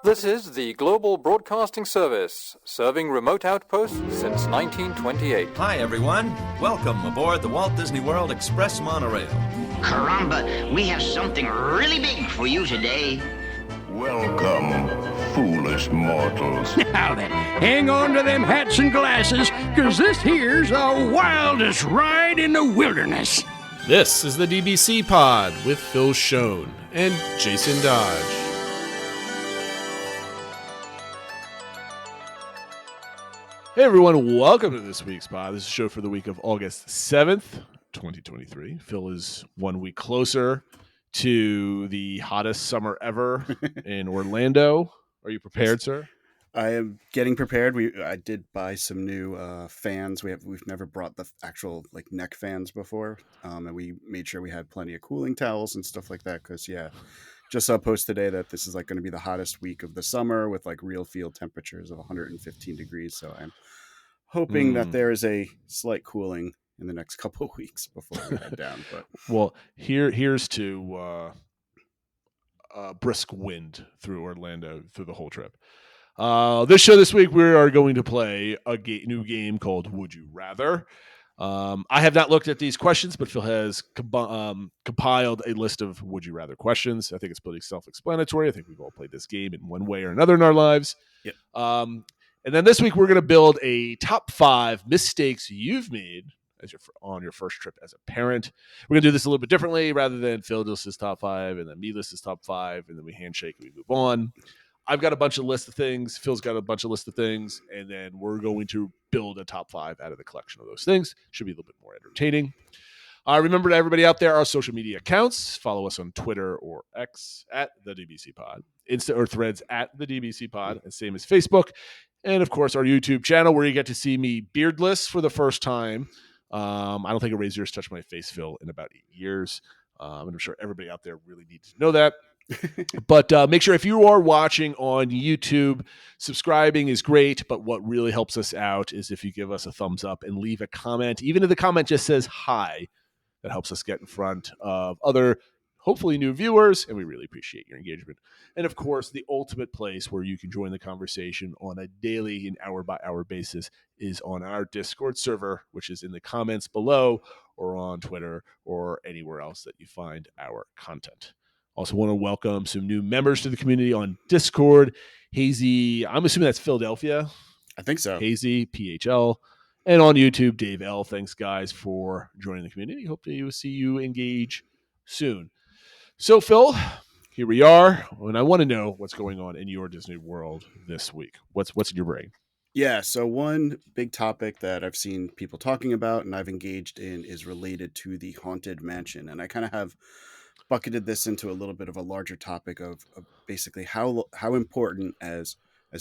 This is the Global Broadcasting Service, serving remote outposts since 1928. Hi, everyone. Welcome aboard the Walt Disney World Express monorail. Caramba, we have something really big for you today. Welcome, foolish mortals. Now then, hang on to them hats and glasses, because this here's the wildest ride in the wilderness. This is the DBC Pod with Phil Schoen and Jason Dodge. Hey everyone, welcome to this week's pod. This is a show for the week of August 7th, 2023. Phil is 1 week closer to the hottest summer ever in Orlando. Are you prepared, sir? I am getting prepared. I did buy some new fans. We've never brought the actual neck fans before, and we made sure we had plenty of cooling towels and stuff like that. Because just saw a post today that this is going to be the hottest week of the summer with real field temperatures of 115 degrees. So I'm hoping that there is a slight cooling in the next couple of weeks before we head down. But well, here's to brisk wind through Orlando through the whole trip. This show this week, we are going to play a new game called Would You Rather. I have not looked at these questions, but Phil has compiled a list of Would You Rather questions. I think it's pretty self-explanatory. I think we've all played this game in one way or another in our lives. Yep. And then this week, we're going to build a top 5 mistakes you've made as on your first trip as a parent. We're going to do this a little bit differently rather than Phil lists his top 5 and then me lists his top 5 and then we handshake and we move on. I've got a bunch of list of things. Phil's got a bunch of list of things. And then we're going to build a top 5 out of the collection of those things. Should be a little bit more entertaining. Remember to everybody out there, our social media accounts. Follow us on Twitter or X at the DBC Pod. Insta or Threads at the DBC Pod. And same as Facebook. And, of course, our YouTube channel where you get to see me beardless for the first time. I don't think a razor has touched my face, Phil, in about 8 years. And I'm sure everybody out there really needs to know that. But make sure if you are watching on YouTube, subscribing is great. But what really helps us out is if you give us a thumbs up and leave a comment. Even if the comment just says hi, that helps us get in front of other, hopefully new viewers. And we really appreciate your engagement. And of course, the ultimate place where you can join the conversation on a daily and hour by hour basis is on our Discord server, which is in the comments below or on Twitter or anywhere else that you find our content. Also want to welcome some new members to the community on Discord. Hazy, I'm assuming that's Philadelphia. I think so. Hazy, PHL. And on YouTube, Dave L. Thanks, guys, for joining the community. Hope to see you engage soon. So, Phil, here we are. And I want to know what's going on in your Disney World this week. What's in your brain? Yeah, so one big topic that I've seen people talking about and I've engaged in is related to the Haunted Mansion. And I kind of have bucketed this into a little bit of a larger topic of basically how important as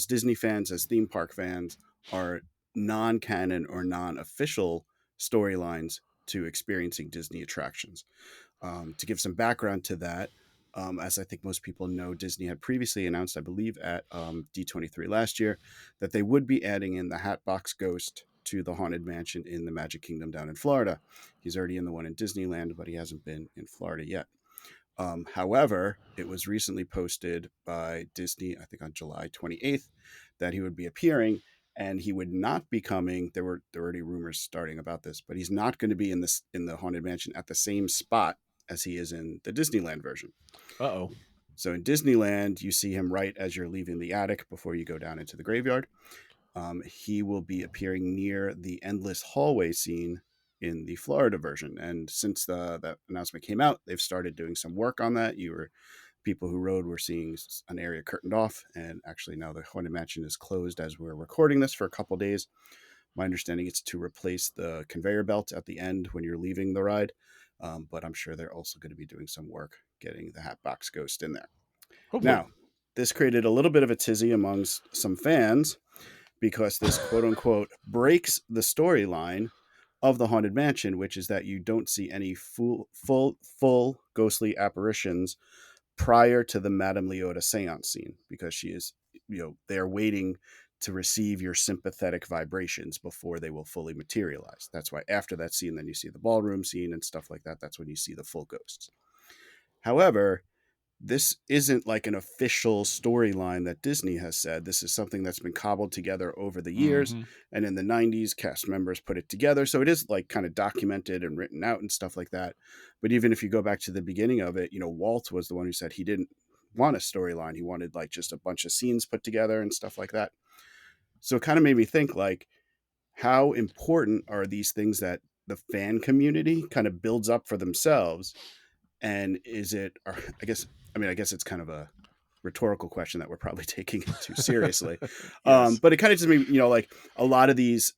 Disney fans, as theme park fans, are non-canon or non-official storylines to experiencing Disney attractions. To give some background to that, as I think most people know, Disney had previously announced, I believe at D23 last year, that they would be adding in the Hatbox Ghost to the Haunted Mansion in the Magic Kingdom down in Florida. He's already in the one in Disneyland, but he hasn't been in Florida yet. However, it was recently posted by Disney, I think on July 28th, that he would be appearing and he would not be coming. There were already rumors starting about this, but he's not going to be in the Haunted Mansion at the same spot as he is in the Disneyland version. Uh-oh. So in Disneyland, you see him right as you're leaving the attic before you go down into the graveyard. He will be appearing near the endless hallway scene in the Florida version. And since that announcement came out, they've started doing some work on that. People who rode were seeing an area curtained off, and actually now the Haunted Mansion is closed as we're recording this for a couple days. My understanding is to replace the conveyor belt at the end when you're leaving the ride. But I'm sure they're also going to be doing some work getting the Hatbox Ghost in there. Hopefully. Now, this created a little bit of a tizzy amongst some fans because this quote unquote breaks the storyline of the Haunted Mansion, which is that you don't see any full ghostly apparitions prior to the Madame Leota seance scene, because she is, they're waiting to receive your sympathetic vibrations before they will fully materialize. That's why after that scene, then you see the ballroom scene and stuff like that. That's when you see the full ghosts. However, this isn't like an official storyline that Disney has said. This is something that's been cobbled together over the years. Mm-hmm. And in the 90s, cast members put it together. So it is like kind of documented and written out and stuff like that. But even if you go back to the beginning of it, Walt was the one who said he didn't want a storyline. He wanted like just a bunch of scenes put together and stuff like that. So it kind of made me think like, how important are these things that the fan community kind of builds up for themselves? And is it, or I guess it's kind of a rhetorical question that we're probably taking too seriously. Yes. But it kind of just made, like a lot of these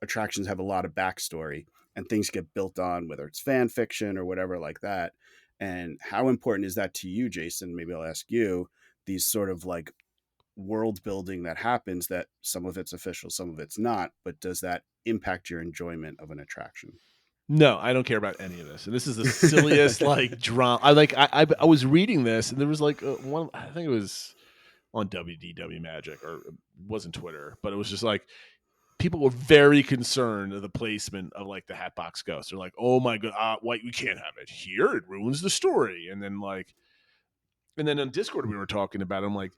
attractions have a lot of backstory and things get built on, whether it's fan fiction or whatever like that. And how important is that to you, Jason? Maybe I'll ask you, these sort of like world building that happens, that some of it's official, some of it's not, but does that impact your enjoyment of an attraction? No, I don't care about any of this. And this is the silliest like drama. I was reading this, and there was like one. I think it was on WDW Magic, or it wasn't Twitter, but it was just like people were very concerned of the placement of like the Hatbox Ghost. They're like, "Oh my god, why we can't have it here? It ruins the story." And then on Discord we were talking about it. I'm like,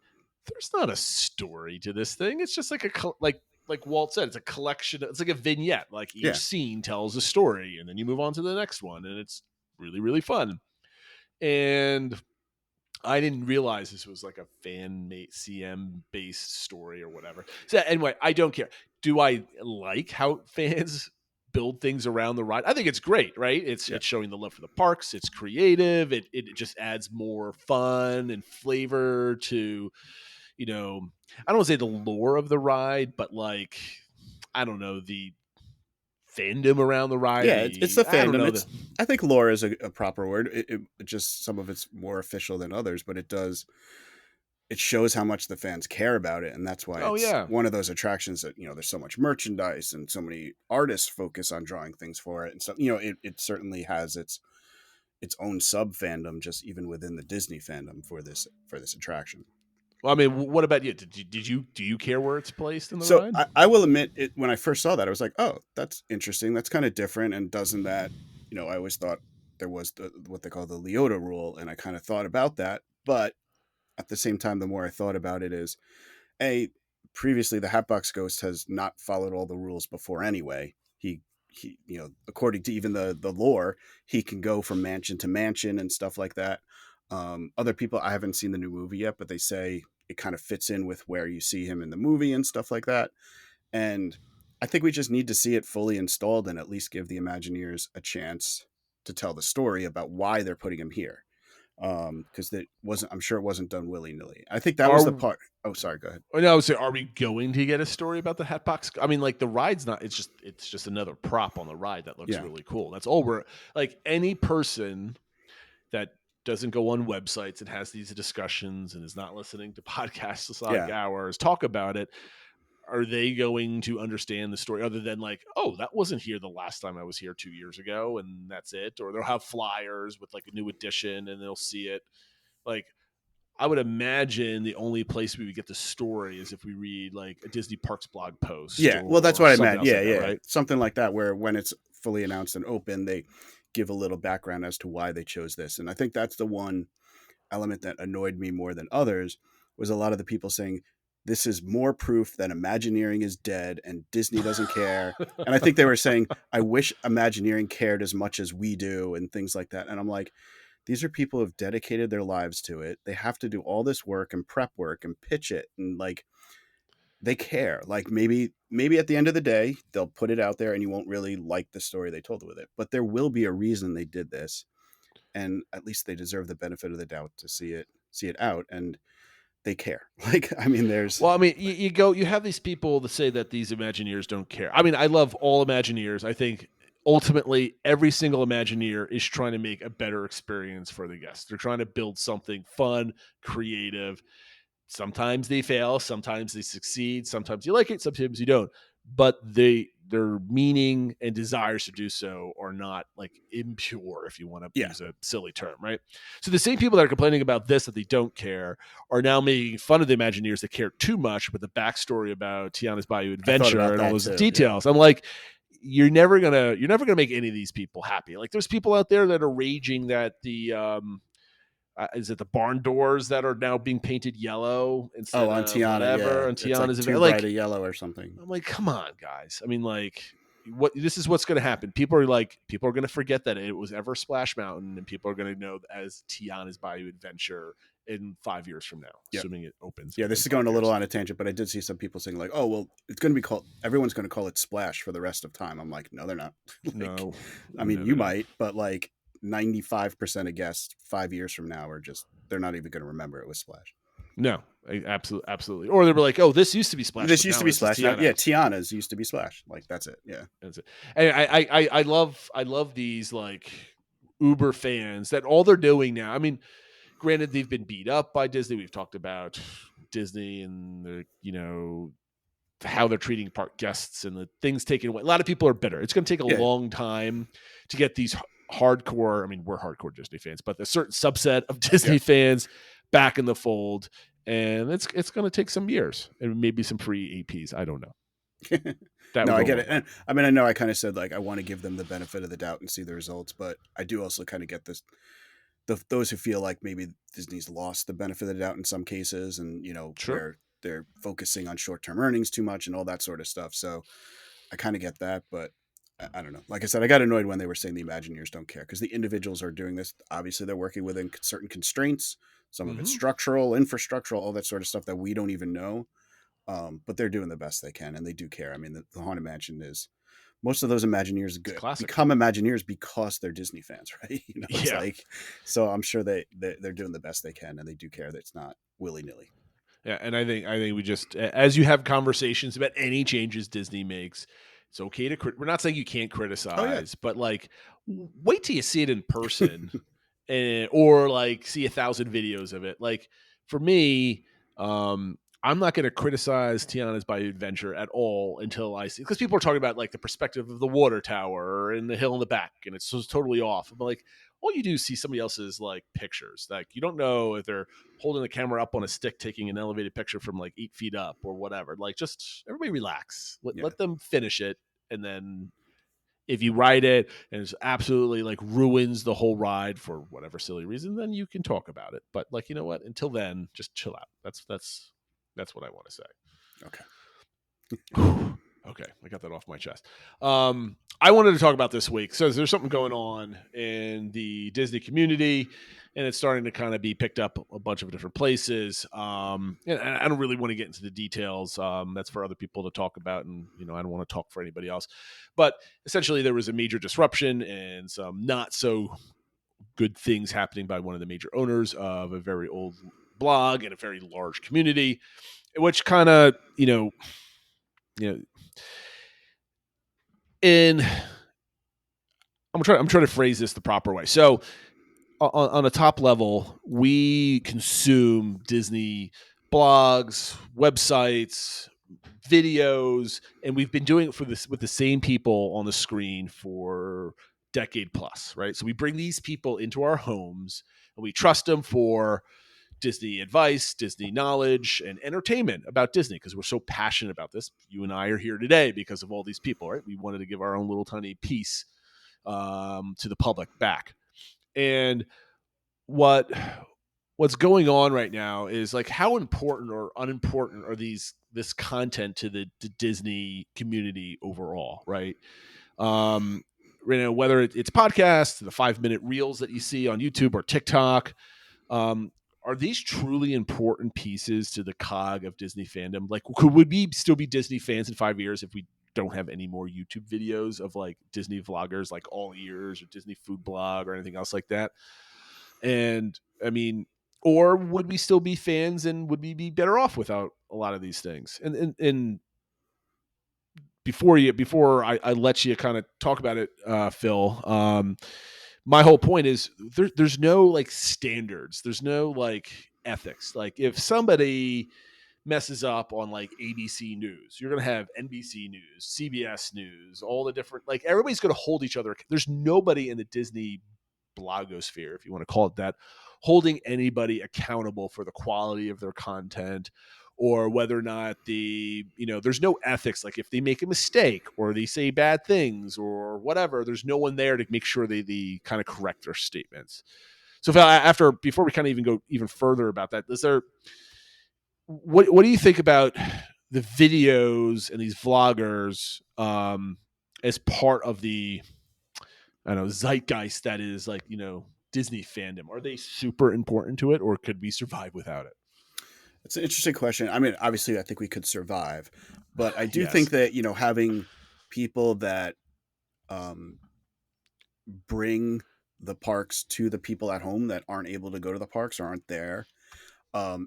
there's not a story to this thing. It's just like like Walt said, it's a collection. It's like a vignette. Like each scene tells a story, and then you move on to the next one, and it's really, really fun. And I didn't realize this was like a fan made CM based story or whatever. So anyway, I don't care. Do I like how fans build things around the ride? I think it's great, right? It's showing the love for the parks. It's creative. It just adds more fun and flavor to, I don't want to say the lore of the ride, but like, I don't know, the fandom around the ride. Yeah, it's the fandom. I think lore is a proper word. It just, some of it's more official than others, but it shows how much the fans care about it, and that's why it's one of those attractions that there's so much merchandise and so many artists focus on drawing things for it, and so it certainly has its own sub fandom, just even within the Disney fandom for this attraction. Well, I mean, what about you? Do you care where it's placed in the ride? So I will admit, when I first saw that, I was like, oh, that's interesting. That's kind of different. And doesn't that, I always thought there was what they call the Leota rule, and I kind of thought about that. But at the same time, the more I thought about it is, previously the Hatbox Ghost has not followed all the rules before anyway. He according to even the lore, he can go from mansion to mansion and stuff like that. Other people, I haven't seen the new movie yet, but they say it kind of fits in with where you see him in the movie and stuff like that. And I think we just need to see it fully installed and at least give the Imagineers a chance to tell the story about why they're putting him here. Because I'm sure it wasn't done willy-nilly. I think that was the part. Oh, sorry, go ahead. Oh, no, I would say, are we going to get a story about the Hatbox? I mean, like the ride's not, it's just another prop on the ride that looks really cool. That's all we're like. Any person that doesn't go on websites and has these discussions and is not listening to podcasts like ours talk about it, are they going to understand the story other than like, oh, that wasn't here the last time I was here 2 years ago and that's it? Or they'll have flyers with like a new edition and they'll see it. Like, I would imagine the only place we would get the story is if we read like a Disney Parks blog post. Yeah, well, that's what I meant. Yeah, like that, right? Something like that, where when it's fully announced and open, they give a little background as to why they chose this. And I think that's the one element that annoyed me more than others, was a lot of the people saying, this is more proof that Imagineering is dead and Disney doesn't care. And I think they were saying, I wish Imagineering cared as much as we do and things like that. And I'm like, these are people who have dedicated their lives to it. They have to do all this work and prep work and pitch it. And like, they care. Like maybe at the end of the day, they'll put it out there and you won't really like the story they told with it, but there will be a reason they did this. And at least they deserve the benefit of the doubt to see it out. And they care. Like, I mean, you have these people that say that these Imagineers don't care. I mean, I love all Imagineers. I think ultimately every single Imagineer is trying to make a better experience for the guests. They're trying to build something fun, creative. Sometimes they fail, sometimes they succeed, sometimes you like it, sometimes you don't. But their meaning and desires to do so are not like impure, if you want to use a silly term, right? So the same people that are complaining about this, that they don't care, are now making fun of the Imagineers that care too much with the backstory about Tiana's Bayou Adventure and all those details. I'm like, you're never gonna make any of these people happy. Like there's people out there that are raging that the is it the barn doors that are now being painted yellow instead on of Tiana, whatever? yeah, And it's like Tiana's too like, bright a yellow or something. I'm like, come on, guys. I mean, like, this is what's going to happen. People are going to forget that it was ever Splash Mountain, and people are going to know as Tiana's Bayou Adventure in 5 years from now, assuming it opens. Yeah, this is going a little on a tangent, but I did see some people saying like, "Oh, well, it's going to be called. Everyone's going to call it Splash for the rest of time." I'm like, no, they're not. Like, No, I mean, no, you no. might, but like 95% of guests 5 years from now are just they're not even going to remember it was Splash. No, absolutely. Or they were like, "Oh, this used to be Splash. This used to be Splash. Now, Tiana. yeah, Tiana's used to be Splash. Like that's it. Yeah, That's it." And I love these like Uber fans that all they're doing now. I mean, granted, they've been beat up by Disney. We've talked about Disney and the how they're treating park guests and the things taken away. A lot of people are bitter. It's going to take a long time to get these hardcore. I mean, we're hardcore Disney fans, but a certain subset of Disney fans back in the fold, and it's going to take some years and maybe some free APs. I don't know. No, I get it. And I mean, I know I kind of said like I want to give them the benefit of the doubt and see the results, but I do also kind of get this. Those who feel like maybe Disney's lost the benefit of the doubt in some cases, and where they're focusing on short-term earnings too much and all that sort of stuff. So I kind of get that, but I don't know. Like I said, I got annoyed when they were saying the Imagineers don't care because the individuals are doing this. Obviously, they're working within certain constraints. Some of it's structural, infrastructural, all that sort of stuff that we don't even know. But they're doing the best they can, and they do care. I mean, the Haunted Mansion is. Most of those Imagineers become Imagineers because they're Disney fans, right? It's like, so I'm sure they're doing the best they can, and they do care that it's not willy-nilly. Yeah, and I think we just, as you have conversations about any changes Disney makes, it's okay to we're not saying you can't criticize, but like wait till you see it in person, or like see 1,000 videos of it. Like for me, I'm not going to criticize Tiana's Bayou Adventure at all until I see, because people are talking about like the perspective of the water tower and the hill in the back, and it's just totally off. I'm like, all you do is see somebody else's like pictures. Like you don't know if they're holding the camera up on a stick, taking an elevated picture from like 8 feet up or whatever. Like just everybody relax, let them finish it. And then if you ride it and it's absolutely like ruins the whole ride for whatever silly reason, then you can talk about it. But like, you know what? Until then, just chill out. That's what I want to say. Okay. Okay, I got that off my chest. I wanted to talk about this week. So there's something going on in the Disney community, and it's starting to kind of be picked up a bunch of different places. And I don't really want to get into the details. That's for other people to talk about, and I don't want to talk for anybody else. But essentially, there was a major disruption and some not so good things happening by one of the major owners of a very old blog and a very large community, which kind of and I'm trying to phrase this the proper way. So on a top level, we consume Disney blogs, websites, videos, and we've been doing it with the same people on the screen for decade plus, right? So we bring these people into our homes and we trust them for Disney advice, Disney knowledge, and entertainment about Disney because we're so passionate about this. You and I are here today because of all these people, right? We wanted to give our own little tiny piece to the public back. And what's going on right now is like how important or unimportant are this content to the Disney community overall, right? Whether it's podcasts, the 5-minute reels that you see on YouTube or TikTok, are these truly important pieces to the cog of Disney fandom? Like, would we still be Disney fans in 5 years if we don't have any more YouTube videos of like Disney vloggers like All Ears or Disney Food Blog or anything else like that? And I mean, or would we still be fans and would we be better off without a lot of these things? And before I let you kind of talk about it, Phil, my whole point is there's no like standards. There's no like ethics. Like if somebody messes up on like ABC News, you're going to have NBC News, CBS News, all the different, like everybody's going to hold each other. There's nobody in the Disney blogosphere, if you want to call it that, holding anybody accountable for the quality of their content or whether or not there's no ethics. Like if they make a mistake or they say bad things or whatever, there's no one there to make sure they kind of correct their statements. So Val, before we kind of even go even further about that, what do you think about the videos and these vloggers as part of the, I don't know, zeitgeist that is like, Disney fandom? Are they super important to it, or could we survive without it? It's an interesting question. I mean, obviously, I think we could survive, but I do Yes. think that having people that um, bring the parks to the people at home that aren't able to go to the parks or aren't there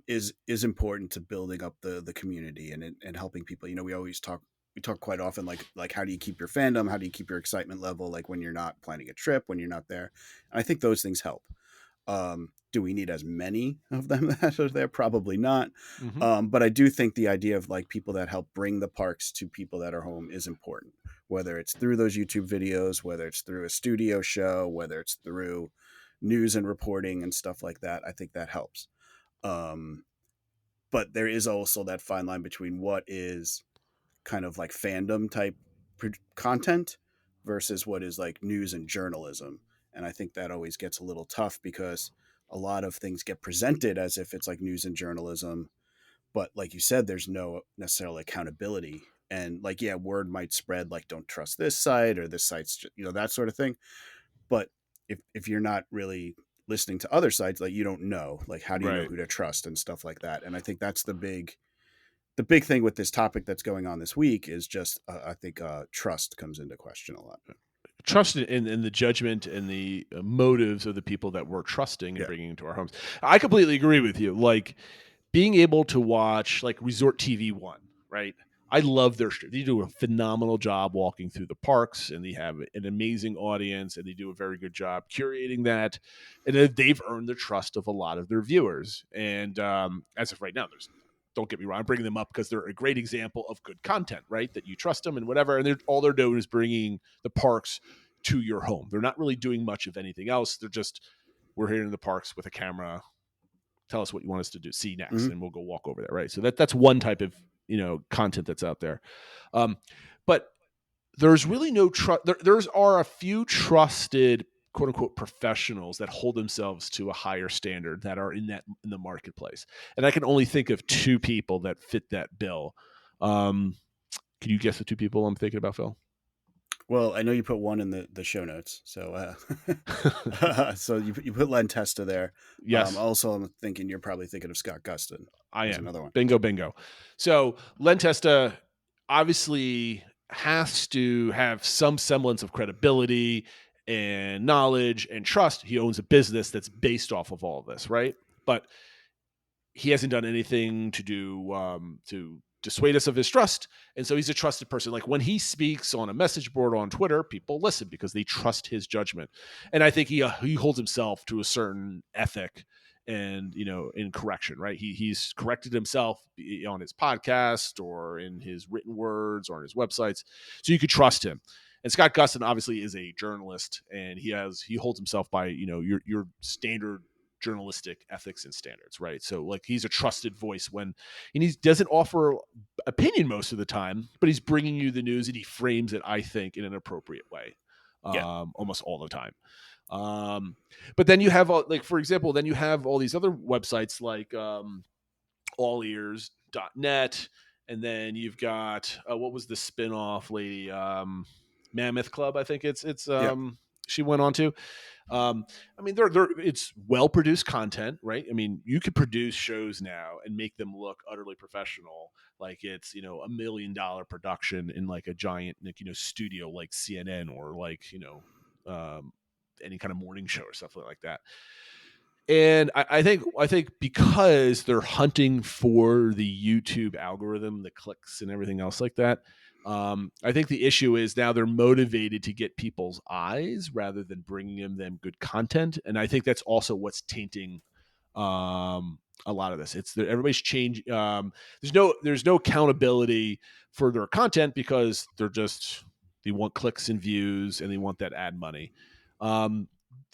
is important to building up the community and helping people. We talk quite often like how do you keep your fandom, how do you keep your excitement level, like when you're not planning a trip, when you're not there. And I think those things help. Do we need as many of them that are there? Probably not. Mm-hmm. But I do think the idea of like people that help bring the parks to people that are home is important, whether it's through those YouTube videos, whether it's through a studio show, whether it's through news and reporting and stuff like that. I think that helps. Um, but there is also that fine line between what is kind of like fandom type content versus what is like news and journalism. And I think that always gets a little tough because a lot of things get presented as if it's like news and journalism, but like you said, there's no necessarily accountability. And like, yeah, word might spread like don't trust this site or this site's that sort of thing. But if you're not really listening to other sites, like you don't know, like how do you know Right. who to trust and stuff like that. And I think that's the big thing with this topic that's going on this week is just I think trust comes into question a lot. Trust in the judgment and the motives of the people that we're trusting and Yeah. bringing into our homes. I completely agree with you. Like being able to watch like Resort TV One, right? I love they do a phenomenal job walking through the parks, and they have an amazing audience, and they do a very good job curating that, and they've earned the trust of a lot of their viewers. And as of right now, don't get me wrong, I'm bringing them up because they're a great example of good content, right? That you trust them and whatever, and all they're doing is bringing the parks to your home. They're not really doing much of anything else. They're just, we're here in the parks with a camera. Tell us what you want us to see next, Mm-hmm. and we'll go walk over there, right? So that's one type of content that's out there. But there's really no trust. There's are a few trusted quote unquote professionals that hold themselves to a higher standard that are in the marketplace, and I can only think of two people that fit that bill. Can you guess the two people I'm thinking about, Phil? Well, I know you put one in the show notes, so so you put Len Testa there. Yes. Also, I'm thinking you're probably thinking of Scott Gustin. I There's am. another one. Bingo. So Len Testa obviously has to have some semblance of credibility and knowledge and trust. He owns a business that's based off of all of this, right? But he hasn't done anything to dissuade us of his trust. And so he's a trusted person. Like when he speaks on a message board on Twitter, people listen because they trust his judgment. And I think he holds himself to a certain ethic and, in correction, right? He's corrected himself on his podcast or in his written words or on his websites. So you could trust him. And Scott Gustin obviously is a journalist, and he holds himself by, your standard journalistic ethics and standards, right? So like he's a trusted voice and he doesn't offer opinion most of the time, but he's bringing you the news and he frames it, I think, in an appropriate way, almost all the time. But then you have for example, then you have all these other websites like allears.net, and then you've got what was the spin-off lady, Mammoth Club, I think it's she went on to. I mean, it's well-produced content, right? I mean, you could produce shows now and make them look utterly professional, like it's, $1 million production in like a giant, studio like CNN or like, any kind of morning show or something like that. And I think because they're hunting for the YouTube algorithm, the clicks and everything else like that, I think the issue is now they're motivated to get people's eyes rather than bringing them good content, and I think that's also what's tainting a lot of this. It's that everybody's changed. There's no accountability for their content because they want clicks and views and they want that ad money.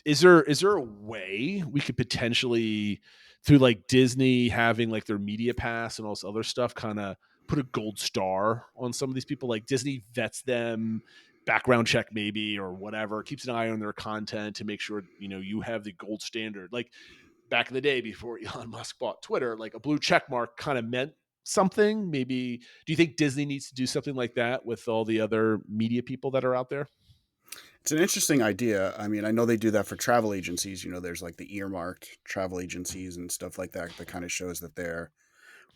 Is there a way we could potentially, through like Disney having like their media pass and all this other stuff, kind of put a gold star on some of these people? Like Disney vets them background check maybe or whatever, keeps an eye on their content to make sure, you have the gold standard. Like back in the day before Elon Musk bought Twitter, like a blue check mark kind of meant something. Maybe, do you think Disney needs to do something like that with all the other media people that are out there? It's an interesting idea. I mean, I know they do that for travel agencies. There's like the earmarked travel agencies and stuff like that that kind of shows that they're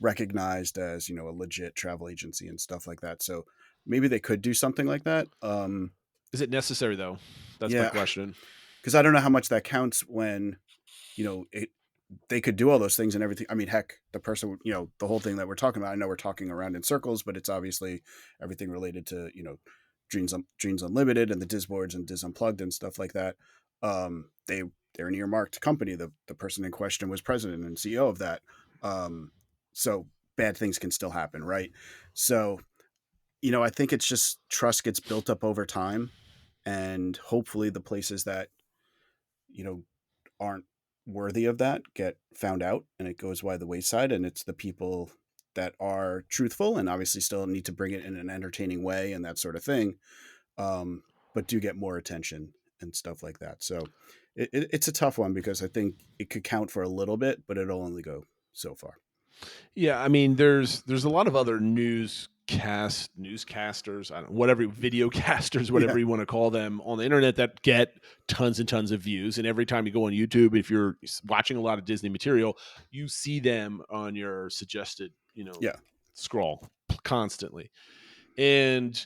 recognized as, a legit travel agency and stuff like that. So maybe they could do something like that. Is it necessary though? That's my Yeah, question. because I don't know how much that counts when, they could do all those things and everything. I mean, heck, the person, the whole thing that we're talking about, I know we're talking around in circles, but it's obviously everything related to, Dreams Unlimited and the Diz boards and Diz Unplugged and stuff like that. They're an earmarked company. The person in question was president and CEO of that. So bad things can still happen, right? So, I think it's just trust gets built up over time, and hopefully the places that, aren't worthy of that get found out and it goes by the wayside, and it's the people that are truthful and obviously still need to bring it in an entertaining way and that sort of thing, but do get more attention and stuff like that. So it's a tough one because I think it could count for a little bit, but it'll only go so far. Yeah, I mean, there's a lot of other newscasters, I don't know, whatever, video casters, whatever you want to call them, on the internet that get tons and tons of views. And every time you go on YouTube, if you're watching a lot of Disney material, you see them on your suggested, scroll constantly. And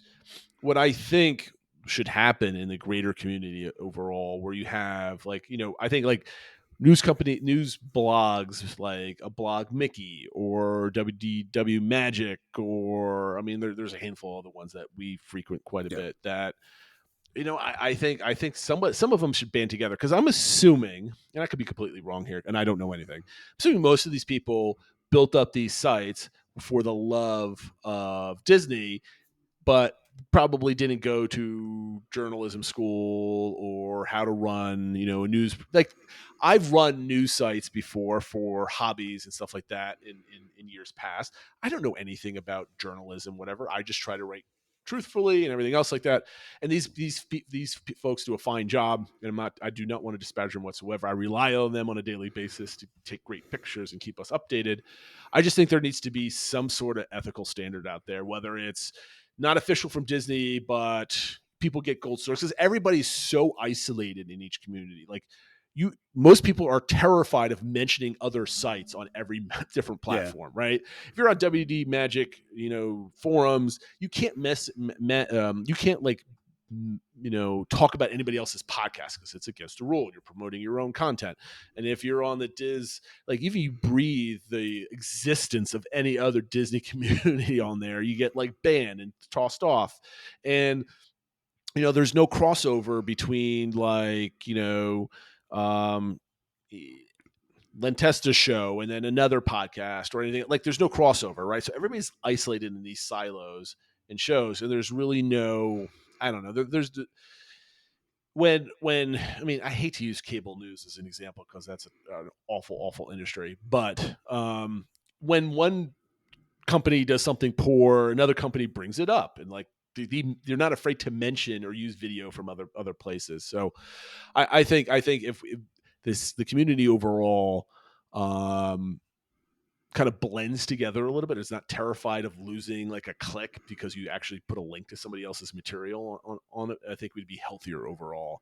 what I think should happen in the greater community overall, where you have I think news blogs like a Blog Mickey or WDW Magic, or I mean there's a handful of the ones that we frequent quite a bit that I think some of them should band together, because I'm assuming, and I could be completely wrong here and I don't know anything, I'm assuming most of these people built up these sites for the love of Disney, but probably didn't go to journalism school or how to run, a news. Like I've run news sites before for hobbies and stuff like that in years past. I don't know anything about journalism, whatever. I just try to write truthfully and everything else like that. And these folks do a fine job, and I do not want to disparage them whatsoever. I rely on them on a daily basis to take great pictures and keep us updated. I just think there needs to be some sort of ethical standard out there, whether it's not official from Disney, but people get gold stars, because everybody's so isolated in each community. Like most people are terrified of mentioning other sites on every different platform, right? If you're on WD Magic, forums, you can't you can't talk about anybody else's podcast because it's against the rule. You're promoting your own content. And if you're on the Diz, like if you breathe the existence of any other Disney community on there, you get banned and tossed off. And there's no crossover between Lentesta's show and then another podcast or anything. There's no crossover, right? So everybody's isolated in these silos and shows, and there's really no, I don't know. There's when I mean, I hate to use cable news as an example because that's an awful industry, but when one company does something poor, another company brings it up, and they're not afraid to mention or use video from other places. So I think if the community overall kind of blends together a little bit, it's not terrified of losing a click because you actually put a link to somebody else's material on it, I think we'd be healthier overall.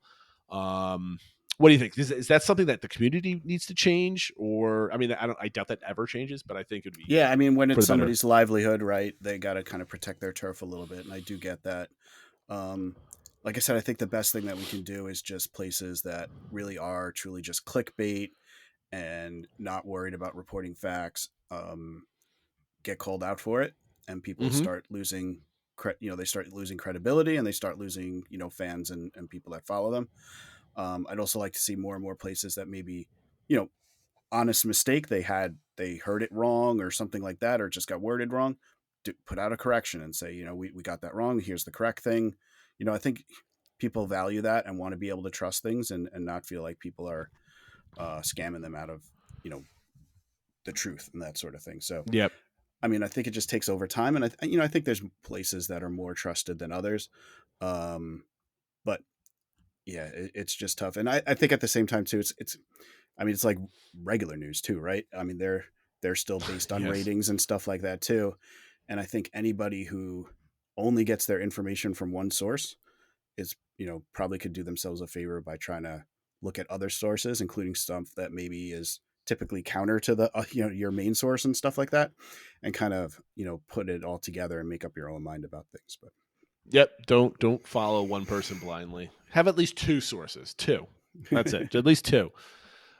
What do you think? Is that something that the community needs to change? Or, I mean, I doubt that ever changes, but I think it'd be. Yeah, I mean, when it's somebody's livelihood, right, they got to kind of protect their turf a little bit, and I do get that. Like I said, I think the best thing that we can do is just places that really are truly just clickbait and not worried about reporting facts, get called out for it, and people start losing they start losing credibility, and they start losing fans and people that follow them. I'd also like to see more and more places that maybe honest mistake, they heard it wrong or something like that, or just got worded wrong, to put out a correction and say, we got that wrong, here's the correct thing. I think people value that and want to be able to trust things and not feel like people are scamming them out of the truth and that sort of thing. So yep. I mean, I think it just takes over time, and I think there's places that are more trusted than others, but yeah, it's just tough. And I think at the same time too, I mean, it's like regular news too, right? I mean, they're still based on Yes. ratings and stuff like that too. And I think anybody who only gets their information from one source is, probably could do themselves a favor by trying to look at other sources, including stuff that maybe is typically counter to the your main source and stuff like that, and kind of put it all together and make up your own mind about things. But Yep. Don't follow one person blindly. Have at least two sources. Two. That's it. At least two.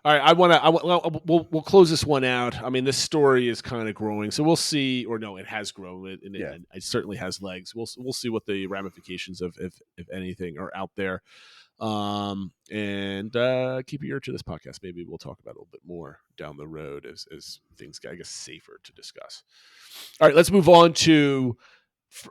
All right. We'll close this one out. I mean, this story is kind of growing, so we'll see. Or no, it has grown, and Yeah. it certainly has legs. We'll see what the ramifications of, if anything, are out there. And keep your ear to this podcast. Maybe we'll talk about it a little bit more down the road as things get, I guess, safer to discuss. All right. Let's move on to.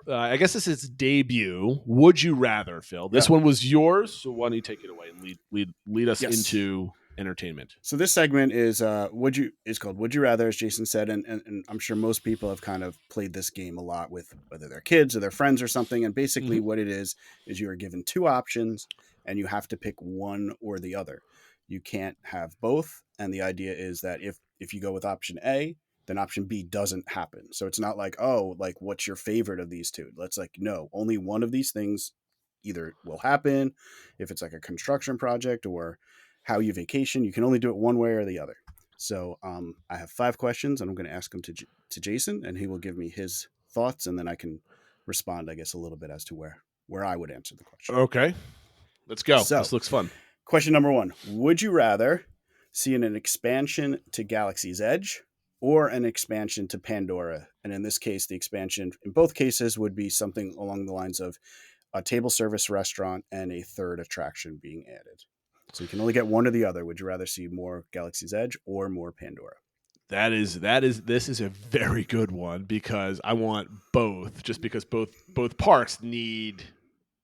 I guess this is debut. Would you rather, Phil? This one was yours, so why don't you take it away and lead us Yes. into entertainment? So this segment is called Would You Rather, as Jason said, and I'm sure most people have kind of played this game a lot with whether they're kids or their friends or something. And basically, what it is you are given two options, and you have to pick one or the other. You can't have both. And the idea is that if you go with option A, then option B doesn't happen. So it's not like, oh, like what's your favorite of these two? Let's like, no, only one of these things either will happen. If it's like a construction project or how you vacation, you can only do it one way or the other. So I have 5 questions, and I'm going to ask them to Jason, and he will give me his thoughts, and then I can respond, I guess, a little bit as to where I would answer the question. Okay, let's go. So, this looks fun. Question number 1: Would you rather see an expansion to Galaxy's Edge or an expansion to Pandora? And in this case, the expansion in both cases would be something along the lines of a table service restaurant and a third attraction being added. So you can only get one or the other. Would you rather see more Galaxy's Edge or more Pandora? This is a very good one because I want both. Just because both parks need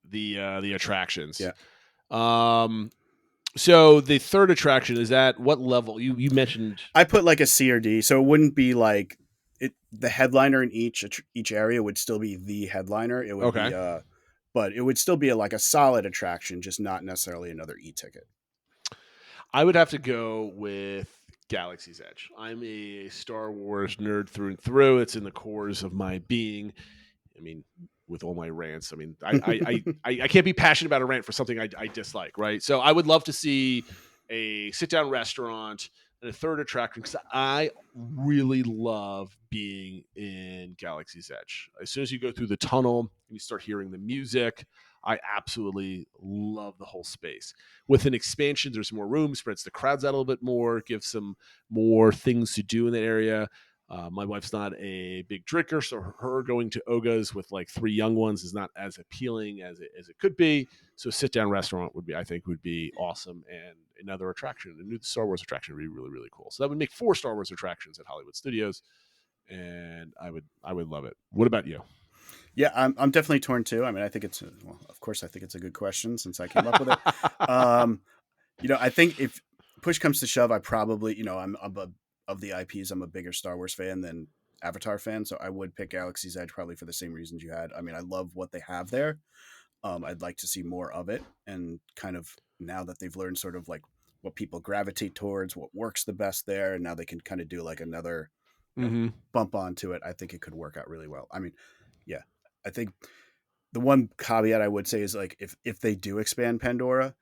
the attractions. Yeah. So the third attraction is at what level? You mentioned I put like a C or D, so it wouldn't be like it. The headliner in each area would still be the headliner. It would be but it would still be like a solid attraction, just not necessarily another e-ticket. I would have to go with Galaxy's Edge. I'm a Star Wars nerd through and through. It's in the cores of my being. I mean, with all my rants, I mean, I can't be passionate about a rant for something I dislike, right? So I would love to see a sit-down restaurant and a third attraction because I really love being in Galaxy's Edge. As soon as you go through the tunnel and you start hearing the music, I absolutely love the whole space. With an expansion, there's more room, spreads the crowds out a little bit more, gives some more things to do in that area. My wife's not a big drinker, so her going to Oga's with like 3 young ones is not as appealing as it could be. So a sit-down restaurant would be awesome, and another attraction, a new Star Wars attraction, would be really, really cool. So that would make 4 Star Wars attractions at Hollywood Studios, and I would love it. What about you? Yeah, I'm definitely torn too. I mean, I think of course, I think it's a good question since I came up with it. I think if push comes to shove, I probably, of the IPs, I'm a bigger Star Wars fan than Avatar fan, so I would pick Galaxy's Edge probably for the same reasons you had. I mean, I love what they have there. I'd like to see more of it, and kind of now that they've learned sort of like what people gravitate towards, what works the best there, and now they can kind of do like another bump onto it. I think it could work out really well. I mean, yeah, I think the one caveat I would say is like if they do expand Pandora,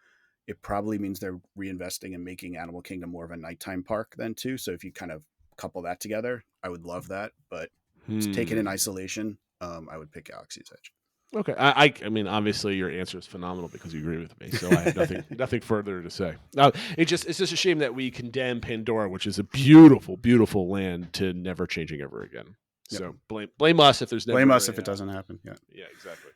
it probably means they're reinvesting and making Animal Kingdom more of a nighttime park then too. So if you kind of couple that together, I would love that. But taken in isolation, I would pick Galaxy's Edge. Okay, I mean, obviously your answer is phenomenal because you agree with me, so I have nothing further to say. Now, it's just a shame that we condemn Pandora, which is a beautiful, beautiful land, to never changing ever again. Yep. So blame us if there's never if it doesn't happen. Yeah, exactly.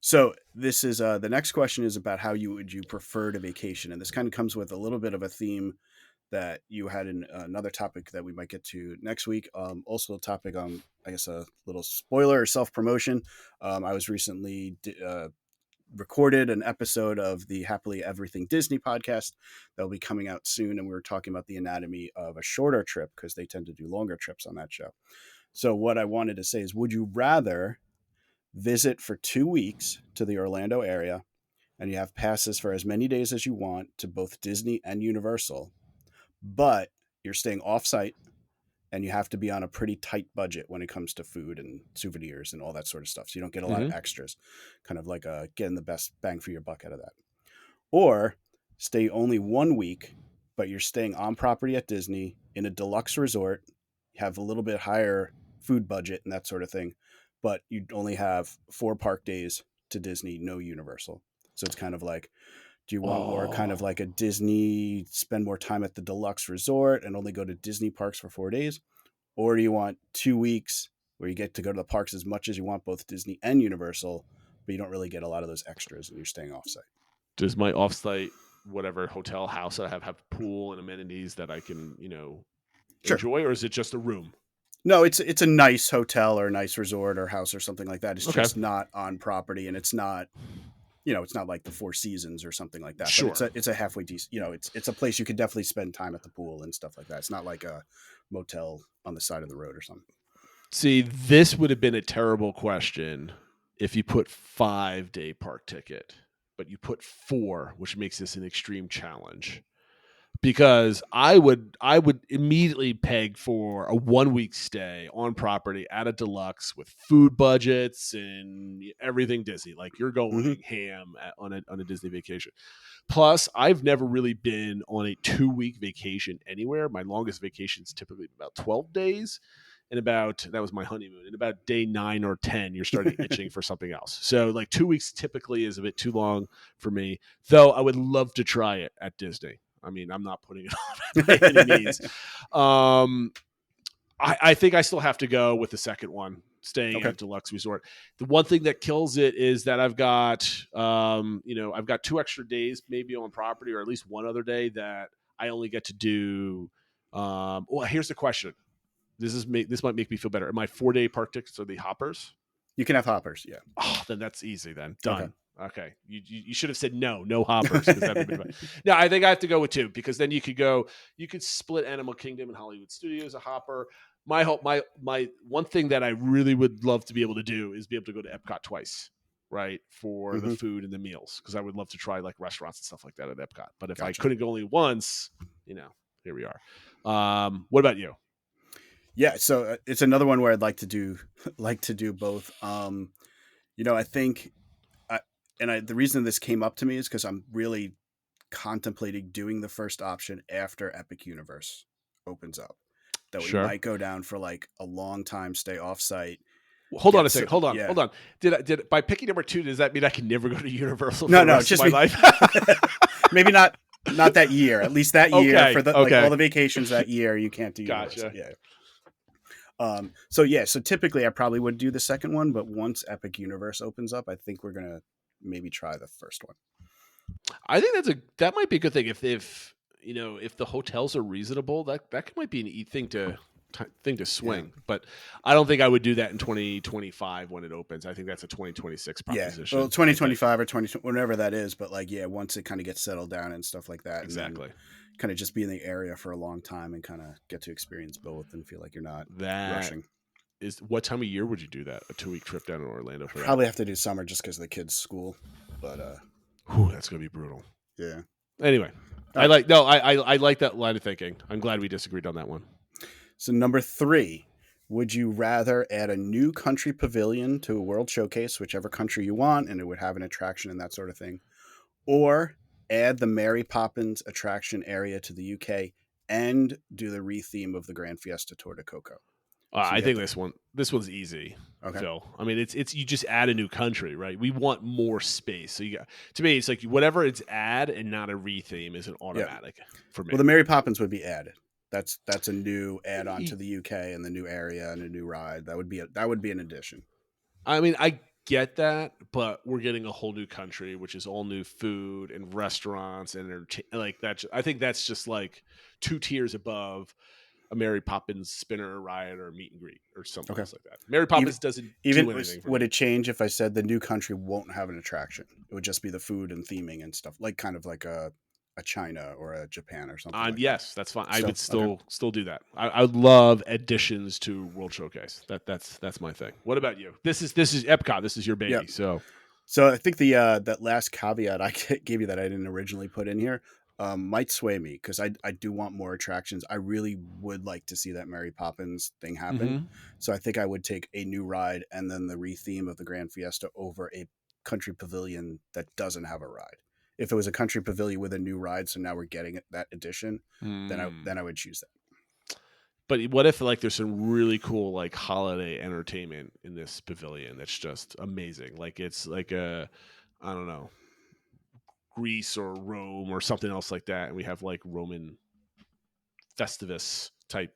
So this is the next question is about how would you prefer to vacation, and this kind of comes with a little bit of a theme that you had in another topic that we might get to next week. Also a topic on, I guess, a little spoiler or self-promotion. I was recently recorded an episode of the Happily Everything Disney podcast that will be coming out soon, and we were talking about the anatomy of a shorter trip because they tend to do longer trips on that show. So what I wanted to say is, would you rather visit for 2 weeks to the Orlando area, and you have passes for as many days as you want to both Disney and Universal, but you're staying off-site and you have to be on a pretty tight budget when it comes to food and souvenirs and all that sort of stuff. So you don't get a lot of extras, kind of like getting the best bang for your buck out of that. Or stay only 1 week, but you're staying on property at Disney in a deluxe resort, have a little bit higher food budget and that sort of thing, but you only have 4 park days to Disney, no Universal. So it's kind of like, do you want more kind of like a Disney, spend more time at the deluxe resort and only go to Disney parks for 4 days? Or do you want 2 weeks where you get to go to the parks as much as you want, both Disney and Universal, but you don't really get a lot of those extras and you're staying offsite? Does my offsite whatever hotel house I have pool and amenities that I can, Sure. enjoy, or is it just a room? No, it's a nice hotel or a nice resort or house or something like that. It's Okay. just not on property, and it's not, it's not like the Four Seasons or something like that. Sure. But it's a halfway decent. It's a place you could definitely spend time at the pool and stuff like that. It's not like a motel on the side of the road or something. See, this would have been a terrible question if you put 5-day park ticket, but you put 4, which makes this an extreme challenge. Because I would immediately peg for a 1-week stay on property at a deluxe with food budgets and everything Disney. Like you're going ham on a Disney vacation. Plus, I've never really been on a 2-week vacation anywhere. My longest vacation is typically about 12 days. And that was my honeymoon. And about day 9 or 10, you're starting itching for something else. So like 2 weeks typically is a bit too long for me, though I would love to try it at Disney. I mean, I'm not putting it on by any means. I think I still have to go with the second one, staying at a deluxe resort. The one thing that kills it is that I've got, I've got 2 extra days maybe on property, or at least one other day that I only get to do. Well, here's the question. This might make me feel better. Am I 4-day park tickets or the hoppers? You can have hoppers, yeah. Oh, then that's easy. Then done. Okay. You should have said no hoppers. No, I think I have to go with 2, because then you could split Animal Kingdom and Hollywood Studios a hopper. My one thing that I really would love to be able to do is be able to go to Epcot twice, right, for the food and the meals, because I would love to try like restaurants and stuff like that at Epcot. But if I couldn't go only once, here we are. What about you? Yeah, so it's another one where I'd like to do both. I think, the reason this came up to me is because I'm really contemplating doing the first option after Epic Universe opens up. That we might go down for like a long time, stay off site. Well, hold on a second. Hold on. Did by picking number 2, does that mean I can never go to Universal? For the rest of my life? Maybe not that year. At least that year for like all the vacations that year, you can't do Universal. Gotcha. Yeah. So typically I probably would do the second one, but once Epic Universe opens up, I think we're gonna maybe try the first one. I think that might be a good thing if the hotels are reasonable. That might be an thing to swing. Yeah. But I don't think I would do that in 2025 when it opens. I think that's a 2026 proposition. Yeah, well, 2025 or 20, whenever that is. But once it kind of gets settled down and stuff like that, exactly. Kind of just be in the area for a long time and kind of get to experience both and feel like you're not rushing. What time of year would you do that? A 2-week trip down to Orlando for that? Probably have to do summer just because of the kids' school. But that's gonna be brutal. Yeah. Anyway, I like that line of thinking. I'm glad we disagreed on that one. So number 3, would you rather add a new country pavilion to a World Showcase, whichever country you want, and it would have an attraction and that sort of thing, or add the Mary Poppins attraction area to the UK and do the re-theme of the Grand Fiesta Tour de Coco? I think this one's easy, Phil. I mean, it's you just add a new country, right? We want more space. So to me, it's like whatever it's add and not a re-theme is an automatic for me. Well, the Mary Poppins would be added. That's a new add-on to the UK and the new area and a new ride. That would be an addition. I mean, I get that, but we're getting a whole new country, which is all new food and restaurants and like that. I think that's just like 2 tiers above a Mary Poppins spinner ride or meet and greet or something else like that. Mary Poppins doesn't do anything. Would it change if I said the new country won't have an attraction? It would just be the food and theming and stuff, like kind of like a a China or a Japan or something like Yes, that's fine. I would okay. still do that. I would love additions to World Showcase. That's my thing. What about you? This is Epcot. This is your Yeah. baby. So So I think the that last caveat I gave you that I didn't originally put in here might sway me because I do want more attractions. I really would like to see that Mary Poppins thing happen. Mhm. So I think I would take a new ride and then the retheme of the Grand Fiesta over a country pavilion that doesn't have a ride. If it was a country pavilion with a new ride, so now we're getting that addition, then I would choose that. But what if like there's some really cool like holiday entertainment in this pavilion that's just amazing? Like it's like a, I don't know, Greece or Rome or something else like that, and we have like Roman Festivus type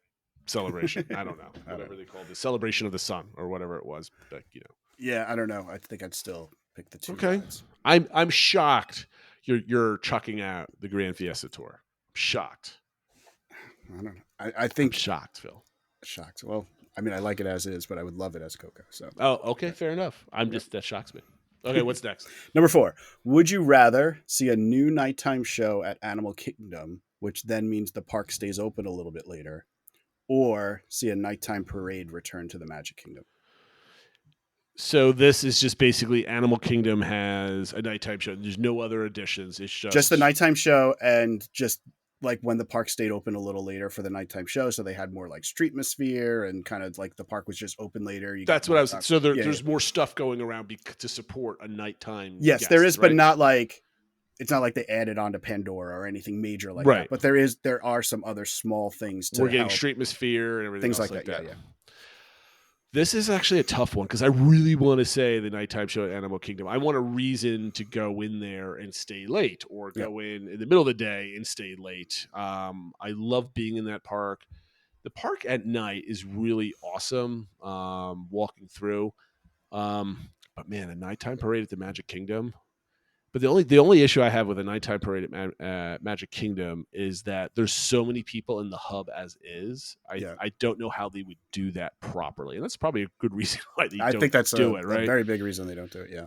celebration. I don't know, whatever they called the celebration of the sun or whatever it was. But Yeah, I don't know. I think I'd still pick the two okay. rides. I'm shocked you're chucking out the Grand Fiesta Tour. I'm shocked. I don't know. I think I'm shocked, Phil. shocked. Well, I mean, I like it as is, but I would love it as Coco. So, Oh, okay, fair enough. That shocks me. Okay, what's next? Number 4. Would you rather see a new nighttime show at Animal Kingdom, which then means the park stays open a little bit later, or see a nighttime parade return to the Magic Kingdom? So this is just basically Animal Kingdom has a nighttime show. There's no other additions. It's Just the nighttime show, and just like when the park stayed open a little later for the nighttime show, so they had more like streetmosphere and kind of like the park was just open later. That's what I was. So Yeah, there's more stuff going around to support a nighttime. Yes, guest, there is, right? but not like it's not like they added on to Pandora or anything major like Right. that. But there are some other small things to We're getting help. streetmosphere and everything Things else like that. Yeah. This is actually a tough one because I really want to say the nighttime show at Animal Kingdom. I want a reason to go in there and stay late, or go in the middle of the day and stay late. I love being in that park. The park at night is really awesome. Walking through, but man, a nighttime parade at the Magic Kingdom. But the only issue I have with a nighttime parade at Magic Kingdom is that there's so many people in the hub as is. I don't know how they would do that properly, and that's probably a good reason why they don't think that's do a right? very big reason they don't do it. Yeah.